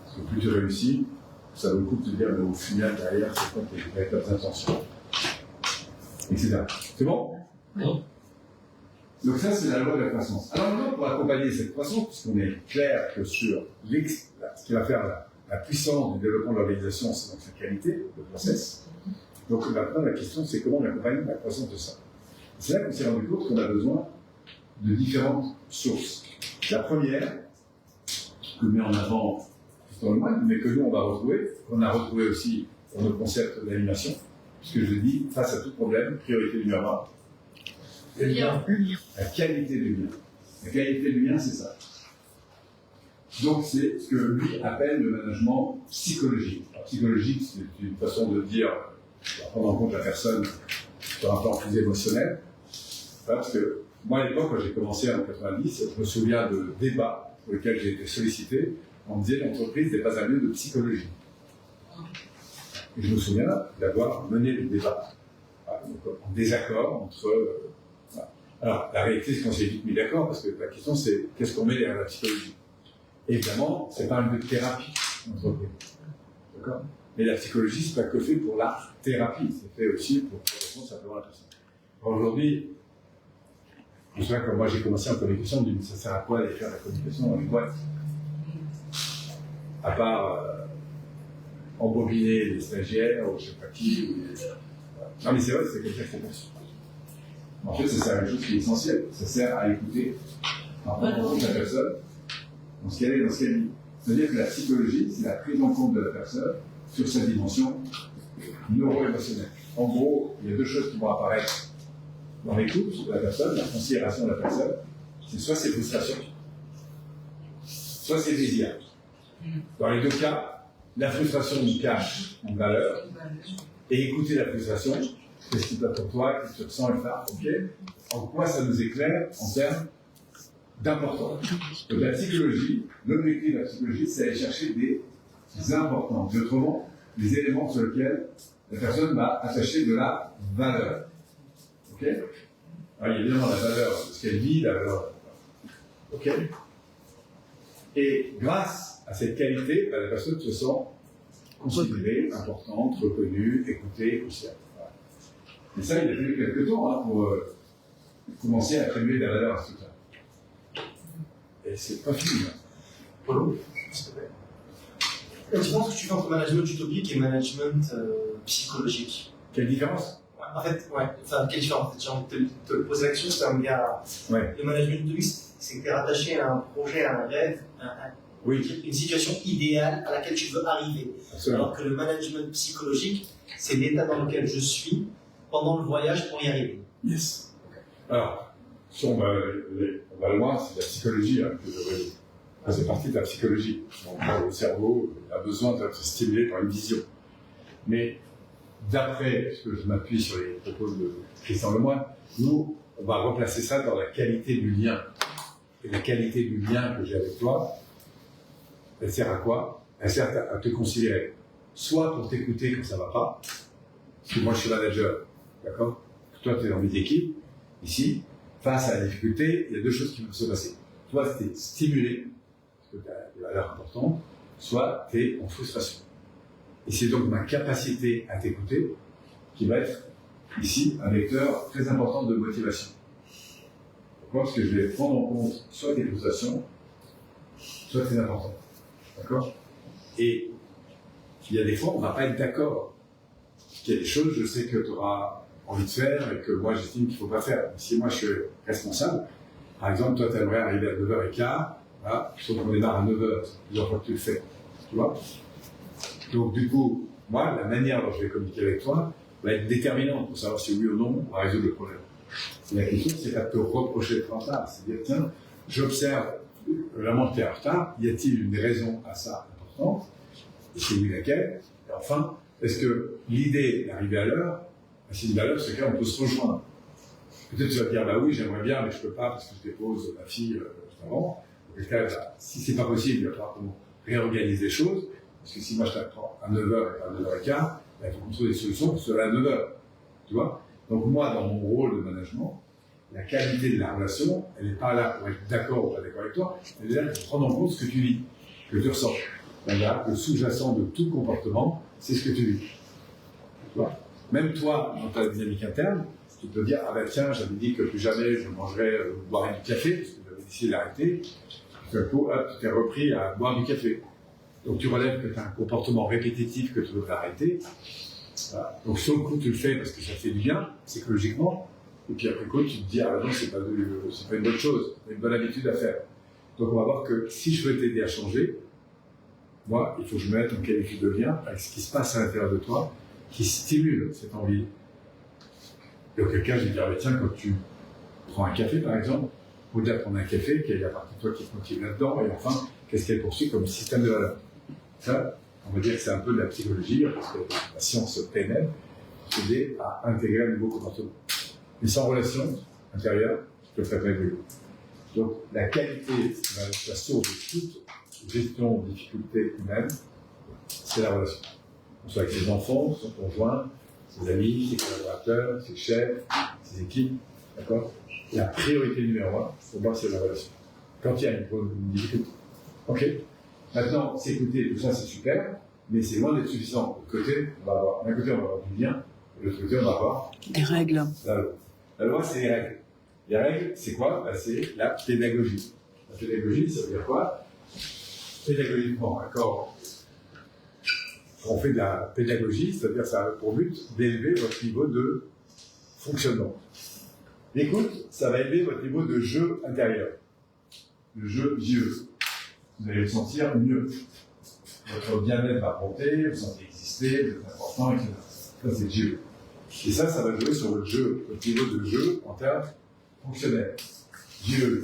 Parce que plus tu réussis, ça vaut le coup de te dire, au final, derrière, c'est quoi tes véritables intentions, etc. C'est bon? Oui. Donc ça, c'est la loi de la croissance. Alors maintenant, pour accompagner cette croissance, puisqu'on est clair que sur ce qui va faire la puissance du développement de l'organisation, c'est donc sa qualité, le process. Donc maintenant, la question, c'est comment on accompagne la croissance de ça. C'est là qu'on s'est rendu compte qu'on a besoin de différentes sources. La première, que met en avant Christophe Lemoine, mais que nous, on va retrouver, qu'on a retrouvé aussi dans nos concepts d'animation, puisque je dis, face à tout problème, priorité numéro 1, Le lien. la qualité du lien. La qualité du lien, c'est ça. Donc, c'est ce que lui appelle le management psychologique. Alors, psychologique, c'est une façon de dire, prendre en compte la personne sur un plan plus émotionnel. Parce que moi, à l'époque, quand j'ai commencé en 90, je me souviens de débats pour lesquels j'ai été sollicité. On me disait l'entreprise n'est pas un lieu de psychologie. Et je me souviens d'avoir mené le débat en désaccord entre. Alors, la réalité, c'est qu'on s'est vite mis d'accord, parce que la question, c'est qu'est-ce qu'on met derrière la psychologie. Évidemment, c'est pas un lieu de thérapie, l'entreprise. D'accord? Mais la psychologie, c'est pas que fait pour la thérapie, c'est fait aussi pour répondre simplement à la personne. Aujourd'hui, je me souviens que moi j'ai commencé en communication, on me dit ça sert à quoi d'aller faire la communication dans les boîtes? À part embobiner les stagiaires ou je sais pas qui. Non mais c'est vrai, c'est comme ça que c'est perçu. En fait, ça sert à quelque chose qui est essentiel, ça sert à écouter en prenant en compte la personne dans ce qu'elle est, dans ce qu'elle vit. C'est-à-dire que la psychologie, c'est la prise en compte de la personne sur sa dimension neuro-émotionnelle. En gros, il y a deux choses qui vont apparaître dans l'écoute de la personne, la considération de la personne. C'est soit ses frustrations, soit ses désirs. Dans les deux cas, la frustration nous cache une valeur, et écouter la frustration, qu'est-ce qui peut pour toi, qu'est-ce que tu ressens, etc. Ok. En quoi ça nous éclaire en termes d'importance. Donc la psychologie, l'objectif de la psychologie, c'est aller chercher des importances, autrement, des éléments sur lesquels la personne va attacher de la valeur. Ok. Alors, il y a évidemment la valeur de ce qu'elle vit, la valeur. Ok. Et grâce à cette qualité, la personne se sent considérée, importante, reconnue, écoutée, aussi. Voilà. Et ça, il a fallu quelques temps pour commencer à attribuer de la valeur à tout ça. Et c'est pas fini. Polo, s'il te plaît. Tu penses que tu fais entre management utopique et management psychologique? Quelle différence? En fait, ouais. Enfin, quelle différence? J'ai envie de te poser la question, c'est un gars. Ouais. Le management utopique, c'est que tu es rattaché à un projet, à un rêve, Oui. une situation idéale à laquelle tu veux arriver. Absolument. Alors que le management psychologique, c'est l'état dans lequel je suis pendant le voyage pour y arriver. Yes. Alors, si on va loin, c'est la psychologie que je veux dire. C'est partie de la psychologie. Donc, le cerveau a besoin d'être stimulé par une vision. Mais d'après ce que je m'appuie sur les propos de Christian Lemoine, nous, on va replacer ça dans la qualité du lien. Et la qualité du lien que j'ai avec toi, elle sert à quoi? Elle sert à te considérer. Soit pour t'écouter quand ça va pas, parce que moi je suis manager, d'accord? Toi tu es dans mes équipes, ici, face à la difficulté, il y a deux choses qui vont se passer. Soit tu es stimulé, parce que tu as des valeurs importantes, soit tu es en frustration. Et c'est donc ma capacité à t'écouter qui va être ici un vecteur très important de motivation. Pourquoi? Parce que je vais prendre en compte soit tes frustrations, soit tes importants. D'accord? Et il y a des fois, on ne va pas être d'accord. Il y a des choses, je sais que tu auras envie de faire et que moi, j'estime qu'il ne faut pas faire. Si moi, je suis responsable, par exemple, toi, tu aimerais arriver à 9h15, voilà, sauf qu'on démarre à 9h, c'est plusieurs fois que tu le fais. Tu vois? Donc, du coup, moi, la manière dont je vais communiquer avec toi va être déterminante pour savoir si oui ou non on va résoudre le problème. Et la question, c'est pas de te reprocher d'être en retard. C'est de dire, tiens, j'observe vraiment que tu es en retard. Y a-t-il une raison à ça importante? Et c'est oui laquelle? Et enfin, est-ce que l'idée d'arriver à l'heure, si l'idée à l'heure, c'est qu'on peut se rejoindre? Peut-être tu vas te dire, bah oui, j'aimerais bien, mais je peux pas parce que je dépose ma fille juste avant. Donc, si c'est pas possible, il va falloir qu'on réorganise les choses. Parce que si moi je t'apprends à 9h et pas à 9h15, il faut qu'on trouve des solutions pour cela à 9h. Tu vois? Donc moi, dans mon rôle de management, la qualité de la relation, elle n'est pas là pour être d'accord ou pas d'accord avec toi, elle est là pour prendre en compte ce que tu vis, que tu ressens. Là, le sous-jacent de tout comportement, c'est ce que tu vis. Tu vois? Même toi, dans ta dynamique interne, tu peux dire, ah ben tiens, j'avais dit que plus jamais je mangerais, boirais du café, parce que j'avais décidé d'arrêter. Tout à coup, hop, tu t'es repris à boire du café. Donc tu relèves que tu as un comportement répétitif que tu devrais arrêter. Voilà. Donc sur le coup, tu le fais parce que ça fait du bien, psychologiquement. Et puis après coup, tu te dis, ah non, c'est pas une bonne chose, c'est une bonne habitude à faire. Donc on va voir que si je veux t'aider à changer, moi, il faut que je me mette en qualité de lien avec ce qui se passe à l'intérieur de toi, qui stimule cette envie. Et auquel cas, je vais dire, bah, tiens, quand tu prends un café, par exemple, au-delà de prendre un café, quelle est la partie de toi qui te motive là-dedans, et enfin, qu'est-ce qu'elle poursuit comme système de valeur. Ça, on va dire que c'est un peu de la psychologie, parce que la science PNL, c'est aider à intégrer un nouveau comportement. Mais sans relation intérieure, je ne ferai pas évoluer. Donc, la qualité, la source de toute gestion de difficultés humaines, c'est la relation. On soit avec ses enfants, son conjoint, ses amis, ses collaborateurs, ses chefs, ses équipes, d'accord? La priorité numéro 1, pour moi, c'est la relation. Quand il y a une difficulté. Ok? Maintenant, s'écouter, tout ça, c'est super, mais c'est loin d'être suffisant. D'un côté, on va avoir du lien, de l'autre côté, on va avoir des règles. La loi. La loi, c'est les règles. Les règles, c'est quoi? Ben, c'est la pédagogie. La pédagogie, ça veut dire quoi? Pédagogiquement, d'accord? Quand on fait de la pédagogie, c'est-à-dire ça a pour but d'élever votre niveau de fonctionnement. L'écoute, ça va élever votre niveau de jeu intérieur. le jeu JE. Vous allez vous sentir mieux. Votre bien-être va monter, vous sentez exister, vous êtes important, etc. Ça, c'est le JE. Et ça va jouer sur votre jeu, votre niveau de jeu en termes fonctionnels. JE.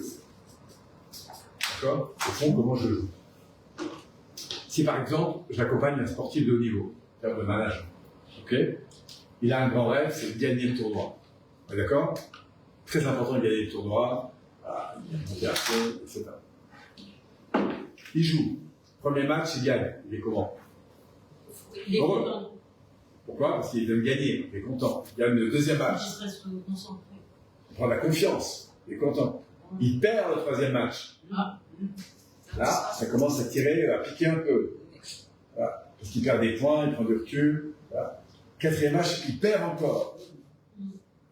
D'accord? Au fond, comment je joue. Si par exemple, j'accompagne un sportif de haut niveau, en termes de management, ok? Il a un grand rêve, c'est de gagner le tournoi. D'accord? Très important de gagner le tournoi, il y a une modération, etc. Il joue. Premier match, il gagne. Il est comment? Il est heureux. content. Pourquoi? Parce qu'il veut gagner, il est content. Il gagne le deuxième match. Il reste concentré. Il prend la confiance, il est content. Il perd le troisième match. Ah. Là, ça commence à tirer, à piquer un peu. Voilà. Parce qu'il perd des points, il prend du recul. Voilà. Quatrième match, il perd encore.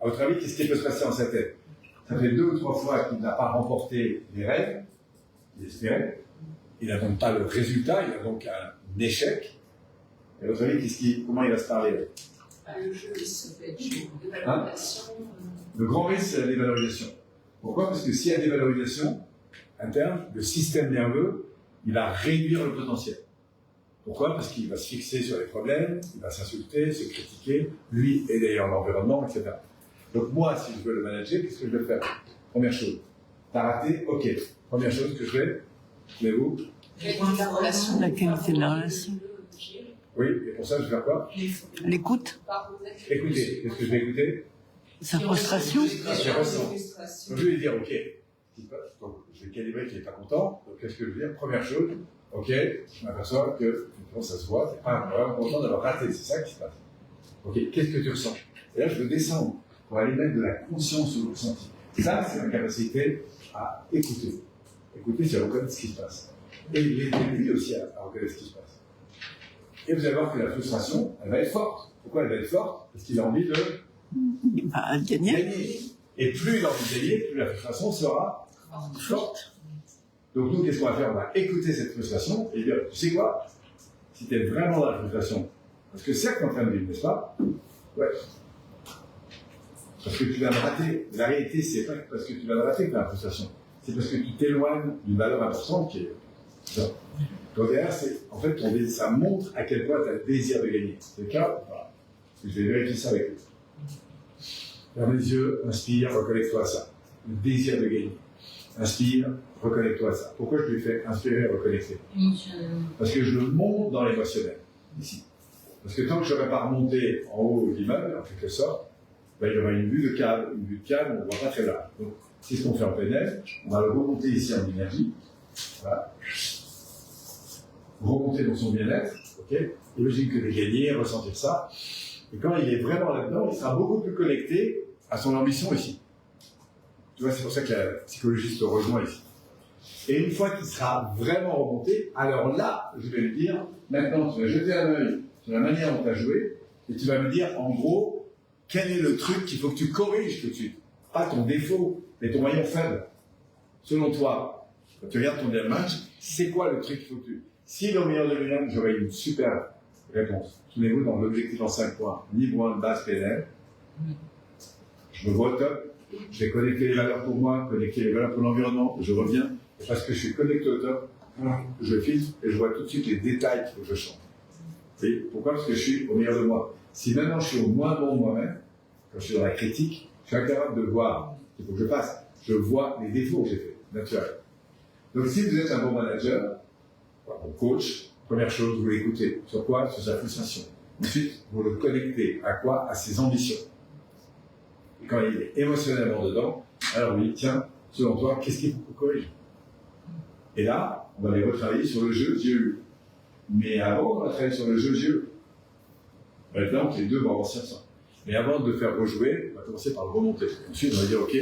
À votre avis, qu'est-ce qui peut se passer dans sa tête? Ça fait 2 ou 3 fois qu'il n'a pas remporté les rêves, il espérait. Il n'a donc pas le résultat, il a donc un échec. Et à votre avis, comment il va se parler? Le jeu, ça peut être de valorisation. Le grand risque, c'est la dévalorisation. Pourquoi? Parce que s'il y a dévalorisation interne, le système nerveux, il va réduire le potentiel. Pourquoi? Parce qu'il va se fixer sur les problèmes, il va s'insulter, se critiquer, lui et d'ailleurs l'environnement, etc. Donc moi, si je veux le manager, qu'est-ce que je vais faire? Première chose, t'as raté, ok. Première chose que je fais, vous? La qualité de la relation. Oui, et pour ça, je vais faire quoi? L'écoute. Écouter. Qu'est-ce que je vais écouter? Sa frustration. Je ressens. Donc je vais lui dire, ok, donc, je vais calibrer qu'il n'est pas content, donc qu'est-ce que je veux dire? Première chose, ok, je m'aperçois que, ça se voit, t'es pas vraiment content d'avoir raté, c'est ça qui se passe. Ok, qu'est-ce que tu ressens? Et là, je veux descendre pour aller mettre de la conscience sur le ressenti. Ça, c'est ma capacité à écouter. Écouter, c'est reconnaître ce qui se passe. Et l'aider lui aussi à reconnaître ce qui se passe. Et vous allez voir que la frustration, elle va être forte. Pourquoi elle va être forte? Parce qu'il a envie de gagner. Et plus il a envie de gagner, plus la frustration sera forte. Donc nous, qu'est-ce qu'on va faire? On va écouter cette frustration et dire, tu sais quoi? Si tu es vraiment dans la frustration, parce que c'est ça que tu es en train de vivre, n'est-ce pas? Ouais. Parce que tu viens de rater. La réalité, c'est pas parce que tu viens de rater que tu as la frustration. C'est parce que tu t'éloignes d'une valeur importante qui est ça. Donc derrière, en fait, ça montre à quel point tu as le désir de gagner. C'est le cas? Voilà. Je vais vérifier ça avec vous. Ferme les yeux, inspire, reconnecte-toi à ça. Le désir de gagner. Inspire, reconnecte-toi à ça. Pourquoi je lui fais inspirer et reconnecter? Parce que je monte dans l'émotionnel, ici. Parce que tant que je n'aurai pas remonté en haut de l'immeuble, en quelque sorte, il y aura une vue de cadre, on ne voit pas très large. Donc, c'est ce qu'on fait en PNL. On va le remonter ici en énergie. Voilà. Remonter dans son bien-être. Ok. Imagine que de gagner, ressentir ça. Et quand il est vraiment là-dedans, il sera beaucoup plus connecté à son ambition ici. Tu vois, c'est pour ça que la psychologiste le rejoint ici. Et une fois qu'il sera vraiment remonté, alors là, je vais lui dire, maintenant, tu vas jeter un œil sur la manière dont tu as joué, et tu vas me dire, en gros, quel est le truc qu'il faut que tu corriges tout de suite. Pas ton défaut, mais ton maillon faible. Selon toi, quand tu regardes ton dernier match, c'est quoi le truc qu'il faut que tu... Si dans le meilleur de lui-même, j'aurais une super réponse. Souvenez-vous, dans l'objectif en 5 points, niveau 1 de base PNL, je me vois au top, je vais connecter les valeurs pour moi, connecter les valeurs pour l'environnement, je reviens, et parce que je suis connecté au top, je filtre et je vois tout de suite les détails qu'il faut que je change. Et pourquoi? Parce que je suis au meilleur de moi. Si maintenant je suis au moins bon de moi-même, quand je suis dans la critique, je suis incapable de voir ce qu'il faut que je fasse. Je vois les défauts que j'ai faits, naturels. Donc si vous êtes un bon manager, un coach, première chose, vous l'écoutez. Sur quoi? Sur sa frustration. Ensuite, vous le connectez à quoi? À ses ambitions. Et quand il est émotionnellement dedans, alors oui, tiens, selon toi, qu'est-ce qu'il faut qu'on corrige? Et là, on va les retravailler sur le jeu Dieu. Mais avant, on va travailler sur le jeu Dieu. Maintenant, les deux vont avancer ensemble. Mais avant de le faire rejouer, on va commencer par le remonter. Ensuite, on va dire, OK,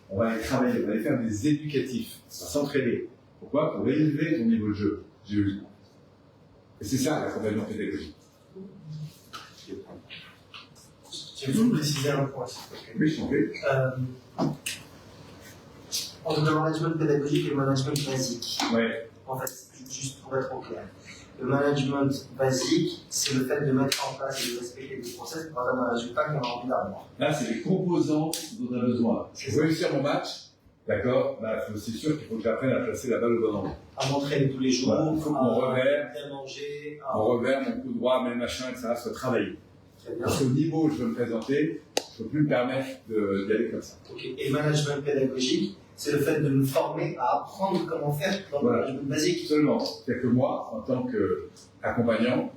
on va aller travailler, on va aller faire des éducatifs, on va s'entraîner. Pourquoi? Pour élever ton niveau de jeu. Et c'est ça l'accompagnement pédagogique. Je vais vous préciser un point. Oui, je t'en prie. Entre le management pédagogique et le management basique. Ouais. En fait, juste pour être au clair. Le management basique, c'est le fait de mettre en place et de respecter des process pour avoir un résultat qu'on a envie d'avoir. Là, c'est les composants dont on a besoin. Je veux réussir mon match, D'accord, c'est sûr qu'il faut que j'apprenne à placer la balle au bon endroit. À m'entraîner tous les jours, Voilà. Il faut que mon revers, bien manger, mon coup droit, mes machins, etc. soit travaillé. Très bien. Parce qu'au niveau où je veux me présenter, je ne peux plus me permettre d'y aller comme ça. Ok. Et le management pédagogique, c'est le fait de me former à apprendre comment faire dans le management basique. Seulement, c'est que moi, en tant qu'accompagnant,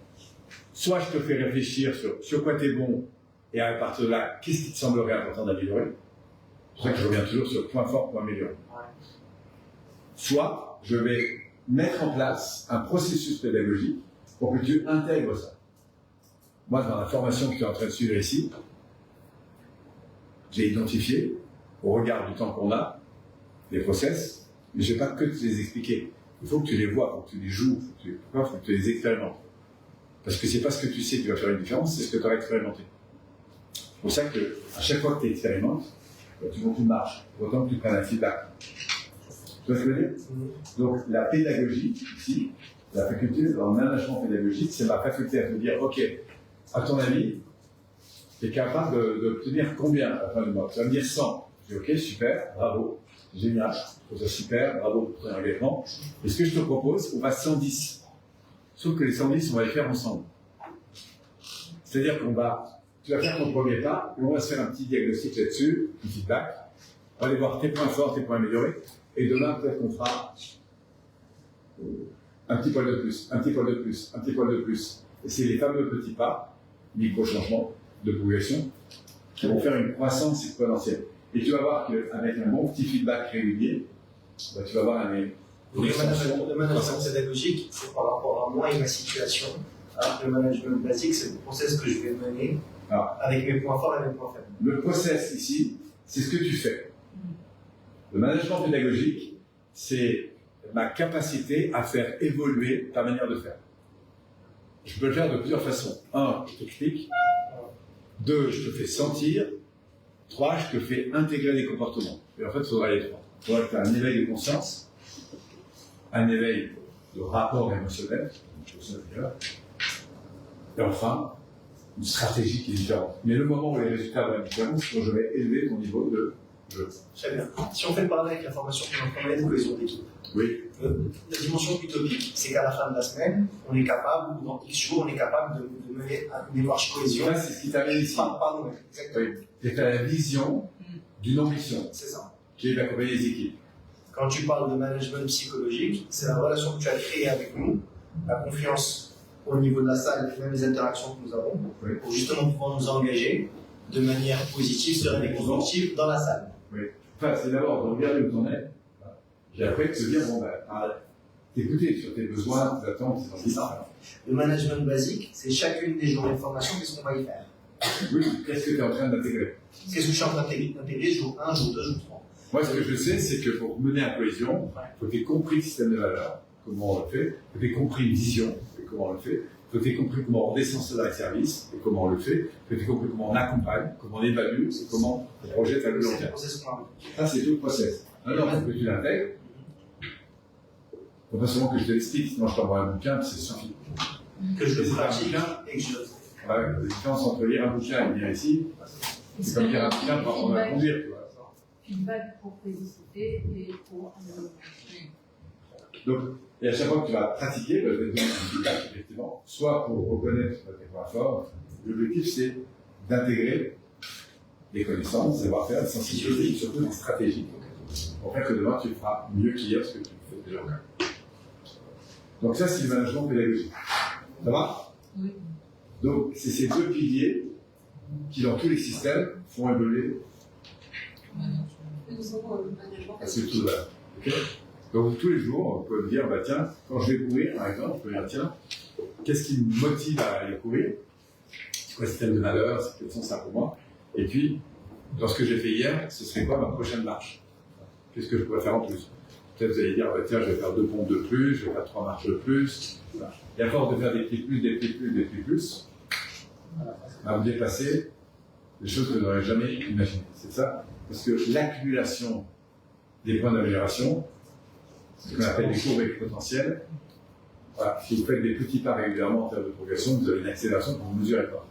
soit je te fais réfléchir sur quoi tu es bon, et à partir de là, qu'est-ce qui te semblerait important d'améliorer. C'est pour ça que je reviens toujours sur point fort, point améliorer. Ouais. Soit je vais mettre en place un processus pédagogique pour que tu intègres ça. Moi, dans la formation que tu es en train de suivre ici, j'ai identifié, au regard du temps qu'on a, les process, mais je ne vais pas que te les expliquer. Il faut que tu les vois, il faut que tu les joues, il faut que tu les expérimentes. Parce que c'est pas ce que tu sais qui va faire une différence, c'est ce que tu as expérimenté. C'est pour ça qu'à chaque fois que tu expérimentes, tu montes une marche, autant que tu prennes un feedback. Tu vois ce que je veux dire? Donc la pédagogie, ici, la faculté, dans le management pédagogique, c'est ma faculté à te dire, ok, à ton avis, tu es capable d'obtenir combien à la fin du mois? Tu vas me dire 100. Je dis, ok, super, bravo, génial, je trouve ça super, bravo pour ton engagement. Et ce que je te propose, on va 110. Sauf que les 110, on va les faire ensemble. C'est-à-dire tu vas faire ton premier pas, et on va se faire un petit diagnostic là-dessus, un feedback. On va aller voir tes points forts, tes points améliorés. Et demain, peut-être qu'on fera un petit poil de plus, un petit poil de plus, un petit poil de plus. Et c'est les fameux petits pas, micro-changements de progression, qui vont faire une croissance exponentielle. Et tu vas voir qu'avec un bon petit feedback régulier, tu vas voir le management pédagogique, c'est par rapport à moi et ma situation. Alors que le management basique, c'est le process que je vais mener avec mes points forts et mes points faibles. Le process ici, c'est ce que tu fais. Le management pédagogique, c'est ma capacité à faire évoluer ta manière de faire. Je peux le faire de plusieurs façons. 1, je t'explique. 2, je te fais sentir. 3, je te fais intégrer des comportements. Et en fait, il faudra les 3. Il faudra que tu aies un éveil de conscience, un éveil de rapport émotionnel, et enfin, une stratégie qui est différente. Mais le moment où les résultats vont être différents, c'est quand je vais élever ton niveau de jeu. Très bien. Si on fait le parallèle avec la formation qu'on a parlé de cohésion d'équipe, oui. La dimension utopique, c'est qu'à la fin de la semaine, on est capable, ou dans X jours, on est capable de mener une démarche cohésion. Ça, c'est ce qui t'amène ici. Pas nous-mêmes, exactement. Oui. C'est la vision d'une ambition. C'est ça. Qui est d'accompagner les équipes. Quand tu parles de management psychologique, c'est la relation que tu as créée avec nous, la confiance au niveau de la salle et même les interactions que nous avons, pour justement pouvoir nous engager de manière positive, sereine et constructive dans la salle. Oui. Enfin, c'est d'abord de regarder où tu en es, puis après de se dire, t'écouter sur tes besoins, tes attentes, tes envies. Le management basique, c'est chacune des journées de formation, qu'est-ce qu'on va y faire? Oui, qu'est-ce que tu es en train d'intégrer? Qu'est-ce que je suis en train d'intégrer jour 1, jour 2, jour 3? Moi, ce que je sais, c'est que pour mener à cohésion, il faut que tu aies compris le système de valeurs, comment on le fait, il faut que tu aies compris une vision, et comment on le fait, il faut que tu aies compris comment on redescend ça dans les services, et comment on le fait, il faut que tu aies compris comment on accompagne, comment on évalue, et comment on projette à le long terme. Ça, c'est tout le process. Alors, il faut que tu l'intègres. Il ne faut pas seulement que je te l'explique, sinon je t'envoie un bouquin, c'est suffit. Que je le pratique et que je le fais. La différence entre lire un bouquin et venir ici, c'est comme lire un bouquin pour apprendre à conduire, tu vois. Feedback pour féliciter et pour Donc, et à chaque fois que tu vas pratiquer, je vais te donner un feedback, effectivement, soit pour reconnaître tes points forts. L'objectif, c'est d'intégrer des connaissances, des savoir-faire, des sensibilités, surtout des stratégies. Pour faire que demain, tu feras mieux qu'hier ce que tu fais déjà. Donc ça, c'est le management pédagogique. Ça va? Oui. Donc, c'est ces deux piliers qui, dans tous les systèmes, font évoluer. Nous avons le management. Parce que tout va. Okay. Donc, tous les jours, on peut me dire, tiens, quand je vais courir, par exemple, je peux dire, tiens, qu'est-ce qui me motive à aller courir? C'est quoi le système de valeurs? C'est quels sont ça pour moi? Et puis, dans ce que j'ai fait hier, ce serait quoi ma prochaine marche? Qu'est-ce que je pourrais faire en plus? Peut-être vous allez dire, tiens, je vais faire 2 pompes de plus, je vais faire 3 marches de plus. Voilà. Et à force de faire des petits plus, des petits plus, des petits plus, à me dépasser des choses que je n'aurais jamais imaginées. C'est ça? Parce que l'accumulation des points d'amélioration, ce qu'on appelle des courbes exponentielles, voilà, si vous faites des petits pas régulièrement en termes de progression, vous avez une accélération que vous ne mesurez pas.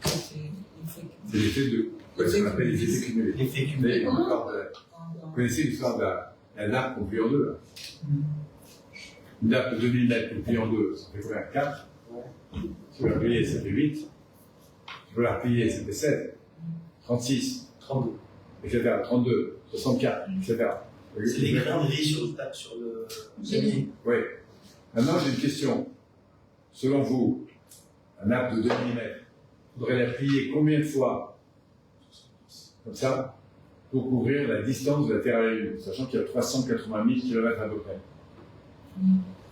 C'est l'effet de ce qu'on appelle les effets cumulés. L'effet cumulé. Mais on parle de Vous connaissez l'histoire de la nappe qu'on plie en deux, là. Une nappe de 2000 mètres qu'on plie en deux, ça fait combien? 4. Si vous la pliez, ça fait 8. Si vous la pliez, ça fait 7. 36. 32. Etc. 32. 64. Etc. C'est les graineries sur le génie. Oui. Maintenant, j'ai une question. Selon vous, un nappe de 2 mm, il faudrait la plier combien de fois, comme ça, pour couvrir la distance de la Terre à la Lune, sachant qu'il y a 380 000 km à peu près.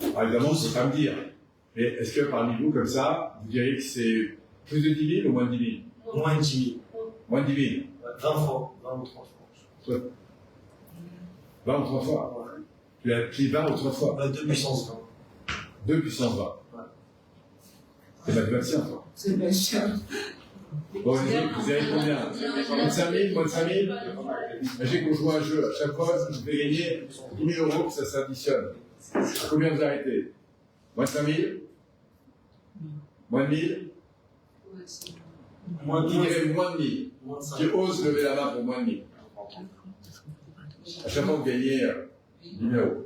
Alors évidemment, je ne peux pas me dire. Mais est-ce que parmi vous, comme ça, vous diriez que c'est plus de 10 000 ou moins de 10 000? Moins de 10 000. Moins de 10 000. 20 fois, 20 ou 30 fois. 20 ou 30 fois. Ouais. Tu la plies 20 ou 30 fois. 2 puissance 20. 2 puissance 20. Ouais. C'est mathématicien, toi. C'est bien sûr. Bon, vous avez combien? Moins de 5 000, moins de 5 000? Imaginez qu'on joue à un jeu. À chaque fois, je vais gagner 10 000 euros, que ça s'additionne. À combien vous arrêtez? Moins de 5 000? Moins de 1000? Qui dirait moins de 1000? Qui ose lever la main pour moins de 1000? À chaque fois, vous gagnez 10 000 euros.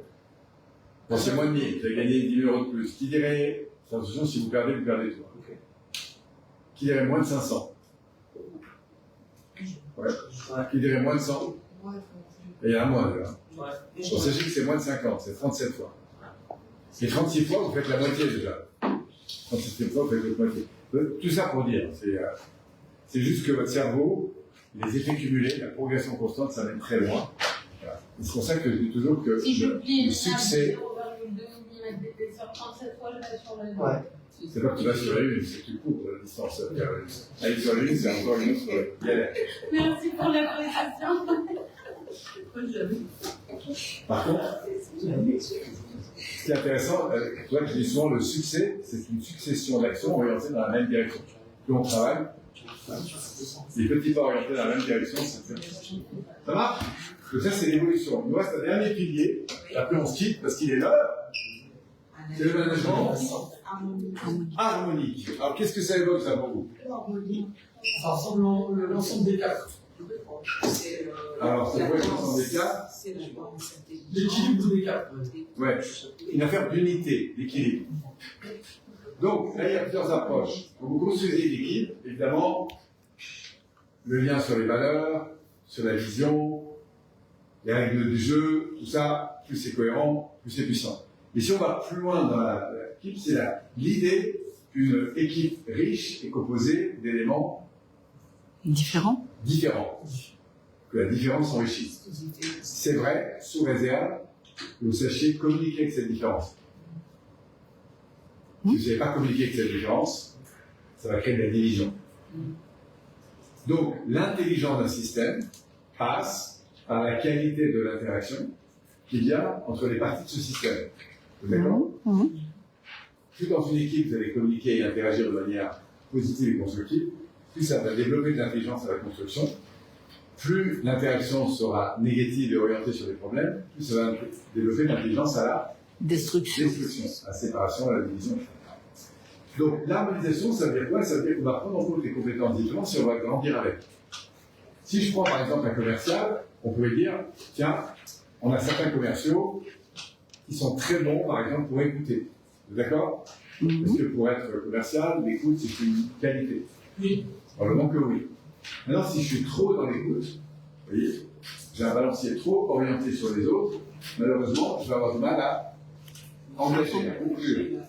Bon, c'est moins de 1000, vous avez gagné 10 000 euros de plus. Qui dirait, attention, si vous perdez tout. Okay. Qui dirait moins de 500? Ouais. Qui dirait moins de 100? Et il y a un moins, là. Bon, sachez que c'est moins de 50, c'est 37 fois. Et 36 fois, vous faites la moitié déjà. 37 fois, vous faites la moitié. Tout ça pour dire, c'est juste que votre cerveau, les effets cumulés, la progression constante, ça mène très loin. Voilà. C'est pour ça que je dis toujours que si je plie le succès. 0,2 mm d'épaisseur 37 fois, je vais sur la Lune. Ouais. C'est pas que tu vas sur la Lune, c'est que tu cours la distance vers la Lune. Aller sur la Lune, c'est encore une autre galère. Merci pour la précision. Par contre, ce qui est intéressant, tu vois, je dis souvent, le succès, c'est une succession d'actions orientées dans la même direction. Plus on travaille, les petits pas orientés dans la même direction, ça marche? Donc ça, c'est l'évolution. Il nous reste un dernier pilier, après on se quitte parce qu'il est l'heure. C'est le management harmonique. Alors qu'est-ce que ça évoque ça pour vous? Ça ressemble à l'ensemble des quatre. Alors c'est quoi l'ensemble des quatre? L'équilibre des quatre. Ouais, une affaire d'unité, d'équilibre. Donc là il y a plusieurs approches. Quand vous construisez une équipe, évidemment, le lien sur les valeurs, sur la vision, les règles du jeu, tout ça, plus c'est cohérent, plus c'est puissant. Et si on va plus loin dans l'équipe, c'est l'idée qu'une équipe riche est composée d'éléments différents. Que la différence enrichit. C'est vrai, sous réserve, que vous sachiez communiquer avec cette différence. Si vous ne savez pas communiquer avec cette différence, ça va créer de la division. Donc, l'intelligence d'un système passe par la qualité de l'interaction qu'il y a entre les parties de ce système. Vous êtes d'accord? Plus dans une équipe, vous allez communiquer et interagir de manière positive et constructive, plus ça va développer de l'intelligence à la construction, plus l'interaction sera négative et orientée sur les problèmes, plus ça va développer de l'intelligence à la destruction, à la séparation, à la division. Donc l'harmonisation, ça veut dire quoi? Ça veut dire qu'on va prendre en compte les compétences différentes si on va grandir avec. Si je prends par exemple un commercial, on pourrait dire, tiens, on a certains commerciaux qui sont très bons, par exemple, pour écouter. Vous êtes d'accord? Parce que pour être commercial, l'écoute, c'est une qualité. Oui. Probablement que oui. Maintenant, si je suis trop dans l'écoute, vous voyez, j'ai un balancier trop orienté sur les autres, malheureusement, je vais avoir du mal à engager, à conclure,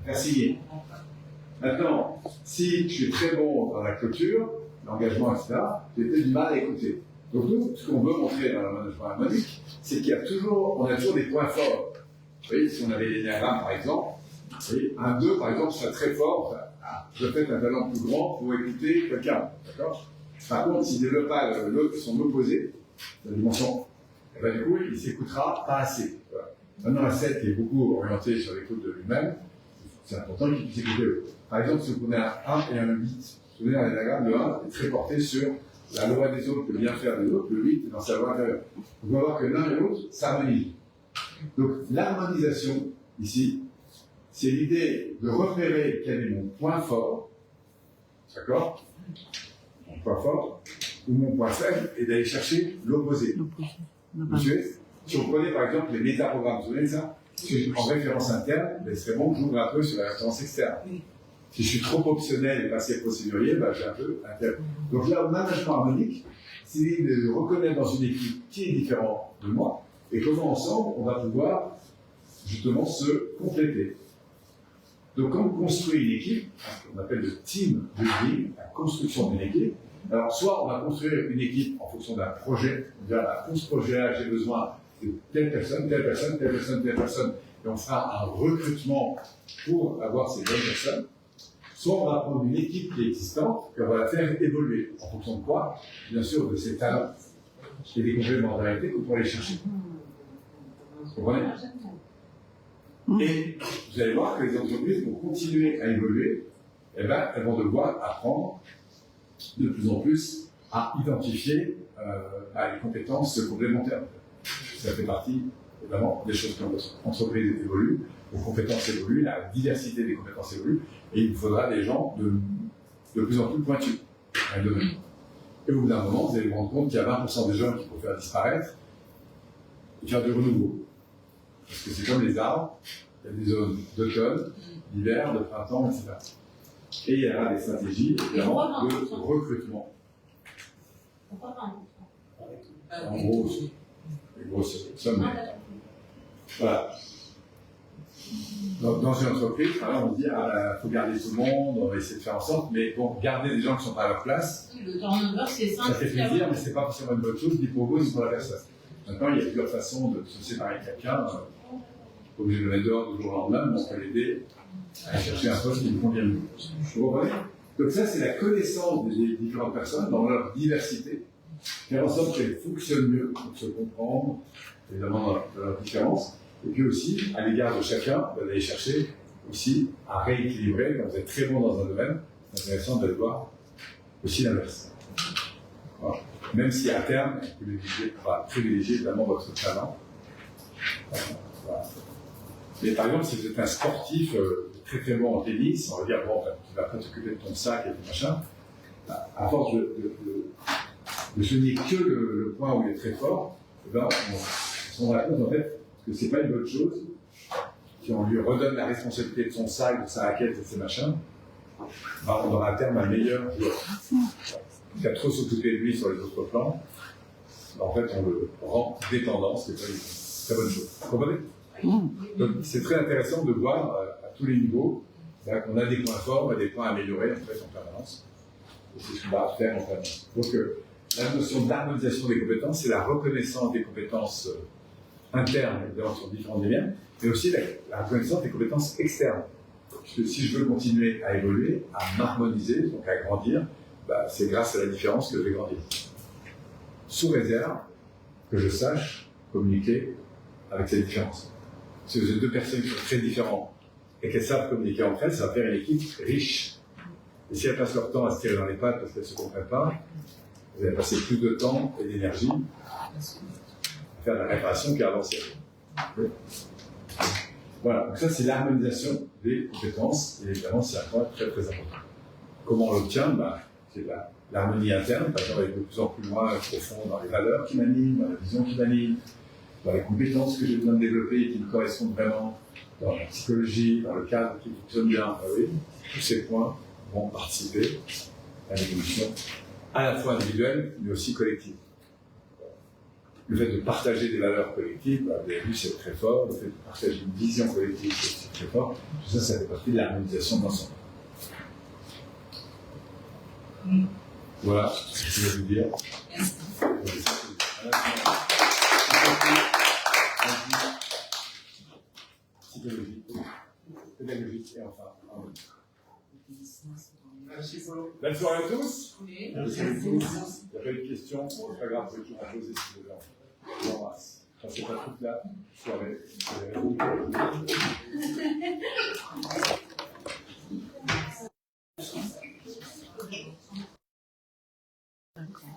à signer. Maintenant, si je suis très bon dans la clôture, l'engagement, etc., j'ai peut-être du mal à écouter. Donc nous, ce qu'on veut montrer dans le management harmonique, c'est qu'on a toujours des points forts. Vous voyez, si on avait l'énéagramme, par exemple, vous voyez, un 2, par exemple, serait très fort, je fais un talent plus grand pour écouter quelqu'un, d'accord? Par contre, s'il ne développe pas son opposé, la dimension, et ben, du coup, il ne s'écoutera pas assez. Voilà. Maintenant, un 7 qui est beaucoup orienté sur l'écoute de lui-même, c'est important qu'il puisse écouter l'autre. Par exemple, si vous prenez un 1 et un 8, vous souvenez, un diagramme, le 1 est très porté sur la loi des autres, le bien faire des autres, le 8 est dans sa loi intérieure. Vous pouvez voir que l'un et l'autre s'harmonisent. Donc, l'harmonisation, ici, c'est l'idée de repérer quel est mon point fort, d'accord? Mon point fort, ou mon point faible est d'aller chercher l'opposé. Vous suivez? Si vous prenez par exemple les métaprogrammes, vous voyez ça? Si je prends référence interne, ben, c'est bon que j'ouvre un peu sur la référence externe. Si je suis trop optionnel et pas assez procédurier, ben, j'ai un peu interne. Donc là, au management harmonique, c'est de reconnaître dans une équipe qui est différent de moi et comment ensemble on va pouvoir justement se compléter. Donc quand on construit une équipe, ce qu'on appelle le team building, la construction d'une équipe, alors soit on va construire une équipe en fonction d'un projet, on va dire pour ce projet-là j'ai besoin de telle personne, telle personne, telle personne, telle personne, et on fera un recrutement pour avoir ces bonnes personnes. Soit on va prendre une équipe qui est existante et on va la faire évoluer. En fonction de quoi? Bien sûr, de ses talents et des complémentarités qu'on pourra aller chercher. Vous comprenez? Et vous allez voir que les entreprises vont continuer à évoluer, et ben, elles vont devoir apprendre de plus en plus à identifier les compétences complémentaires. Ça fait partie, évidemment, des choses que notre entreprise évolue, les compétences évoluent, la diversité des compétences évolue, et il faudra des gens de plus en plus pointus dans le domaine. Et au bout d'un moment, vous allez vous rendre compte qu'il y a 20% des jeunes qu'il faut faire disparaître et faire du renouveau. Parce que c'est comme les arbres, il y a des zones d'automne, d'hiver, de printemps, etc. Et il y aura des stratégies, évidemment, de recrutement. Pourquoi pas? En gros, les grosses sommes. Voilà. Dans une entreprise, par exemple, on dit il faut garder tout le monde, on va essayer de faire en sorte, mais bon, garder des gens qui ne sont pas à leur place, Le turnover, c'est ça fait plaisir, mais ce n'est pas forcément une bonne chose, ni pour vous, ni pour la personne. Maintenant, il y a plusieurs façons de se séparer de quelqu'un. Pas obligé de le mettre dehors du jour au lendemain, mais on peut l'aider à chercher un poste qui lui convient mieux. Vous comprenez? Donc ça, c'est la connaissance des différentes personnes dans leur diversité, faire en sorte qu'elles fonctionnent mieux pour se comprendre, évidemment dans leur différence, et puis aussi, à l'égard de chacun, d'aller chercher aussi à rééquilibrer. Quand vous êtes très bon dans un domaine, c'est intéressant d'aller voir aussi l'inverse. Voilà. Même si à terme, on va privilégier évidemment votre talent. Voilà. Mais par exemple, si vous êtes un sportif très très bon en tennis, on va dire, bon, tu vas pas t'occuper de ton sac et tout machin, à force de souligner que le point où il est très fort, eh ben, on se rend compte en fait que c'est pas une bonne chose, si on lui redonne la responsabilité de son sac, de sa raquette et de ses machins, ben, on aura à terme un meilleur joueur. Qui a trop s'occuper de lui sur les autres plans, ben, en fait on le rend dépendant, c'est pas une très bonne chose. Vous comprenez? Donc c'est très intéressant de voir à tous les niveaux qu'on a des points forts et des points améliorés en fait en permanence. Et c'est ce qu'on va faire en permanence. Donc la notion d'harmonisation des compétences, c'est la reconnaissance des compétences internes, évidemment sur différents domaines, mais aussi la reconnaissance des compétences externes. Parce que si je veux continuer à évoluer, à m'harmoniser, donc à grandir, bah, c'est grâce à la différence que je vais grandir. Sous réserve que je sache communiquer avec ces différences. Si vous avez deux personnes qui sont très différentes et qu'elles savent communiquer entre elles, ça va faire une équipe riche. Et si elles passent leur temps à se tirer dans les pattes parce qu'elles ne se comprennent pas, vous allez passer plus de temps et d'énergie à faire la réparation qu'à avancer. Voilà, donc ça c'est l'harmonisation des compétences, et évidemment c'est un point très très important. Comment on l'obtient? Bah, c'est l'harmonie interne, par exemple avec de plus en plus loin, profond dans les valeurs qui m'animent, dans la vision qui m'anime, dans les compétences que j'ai besoin de développer et qui me correspondent vraiment, dans la psychologie, dans le cadre qui fonctionne bien. Oui, tous ces points vont participer à l'évolution à la fois individuelle mais aussi collective. Le fait de partager des valeurs collectives, vous avez vu, c'est très fort. Le fait de partager une vision collective, c'est aussi très fort. Tout ça, ça fait partie de l'harmonisation de l'ensemble. Voilà ce que je voulais vous dire. Psychologie, pédagogique et enfin harmonie. Merci Polo. Bonne soirée à tous. Oui. Merci beaucoup. Il n'y a pas eu de questions, c'est pas grave, vous pouvez toujours poser si vous voulez. Je vous embrasse. Ça c'est pas toute la soirée. D'accord.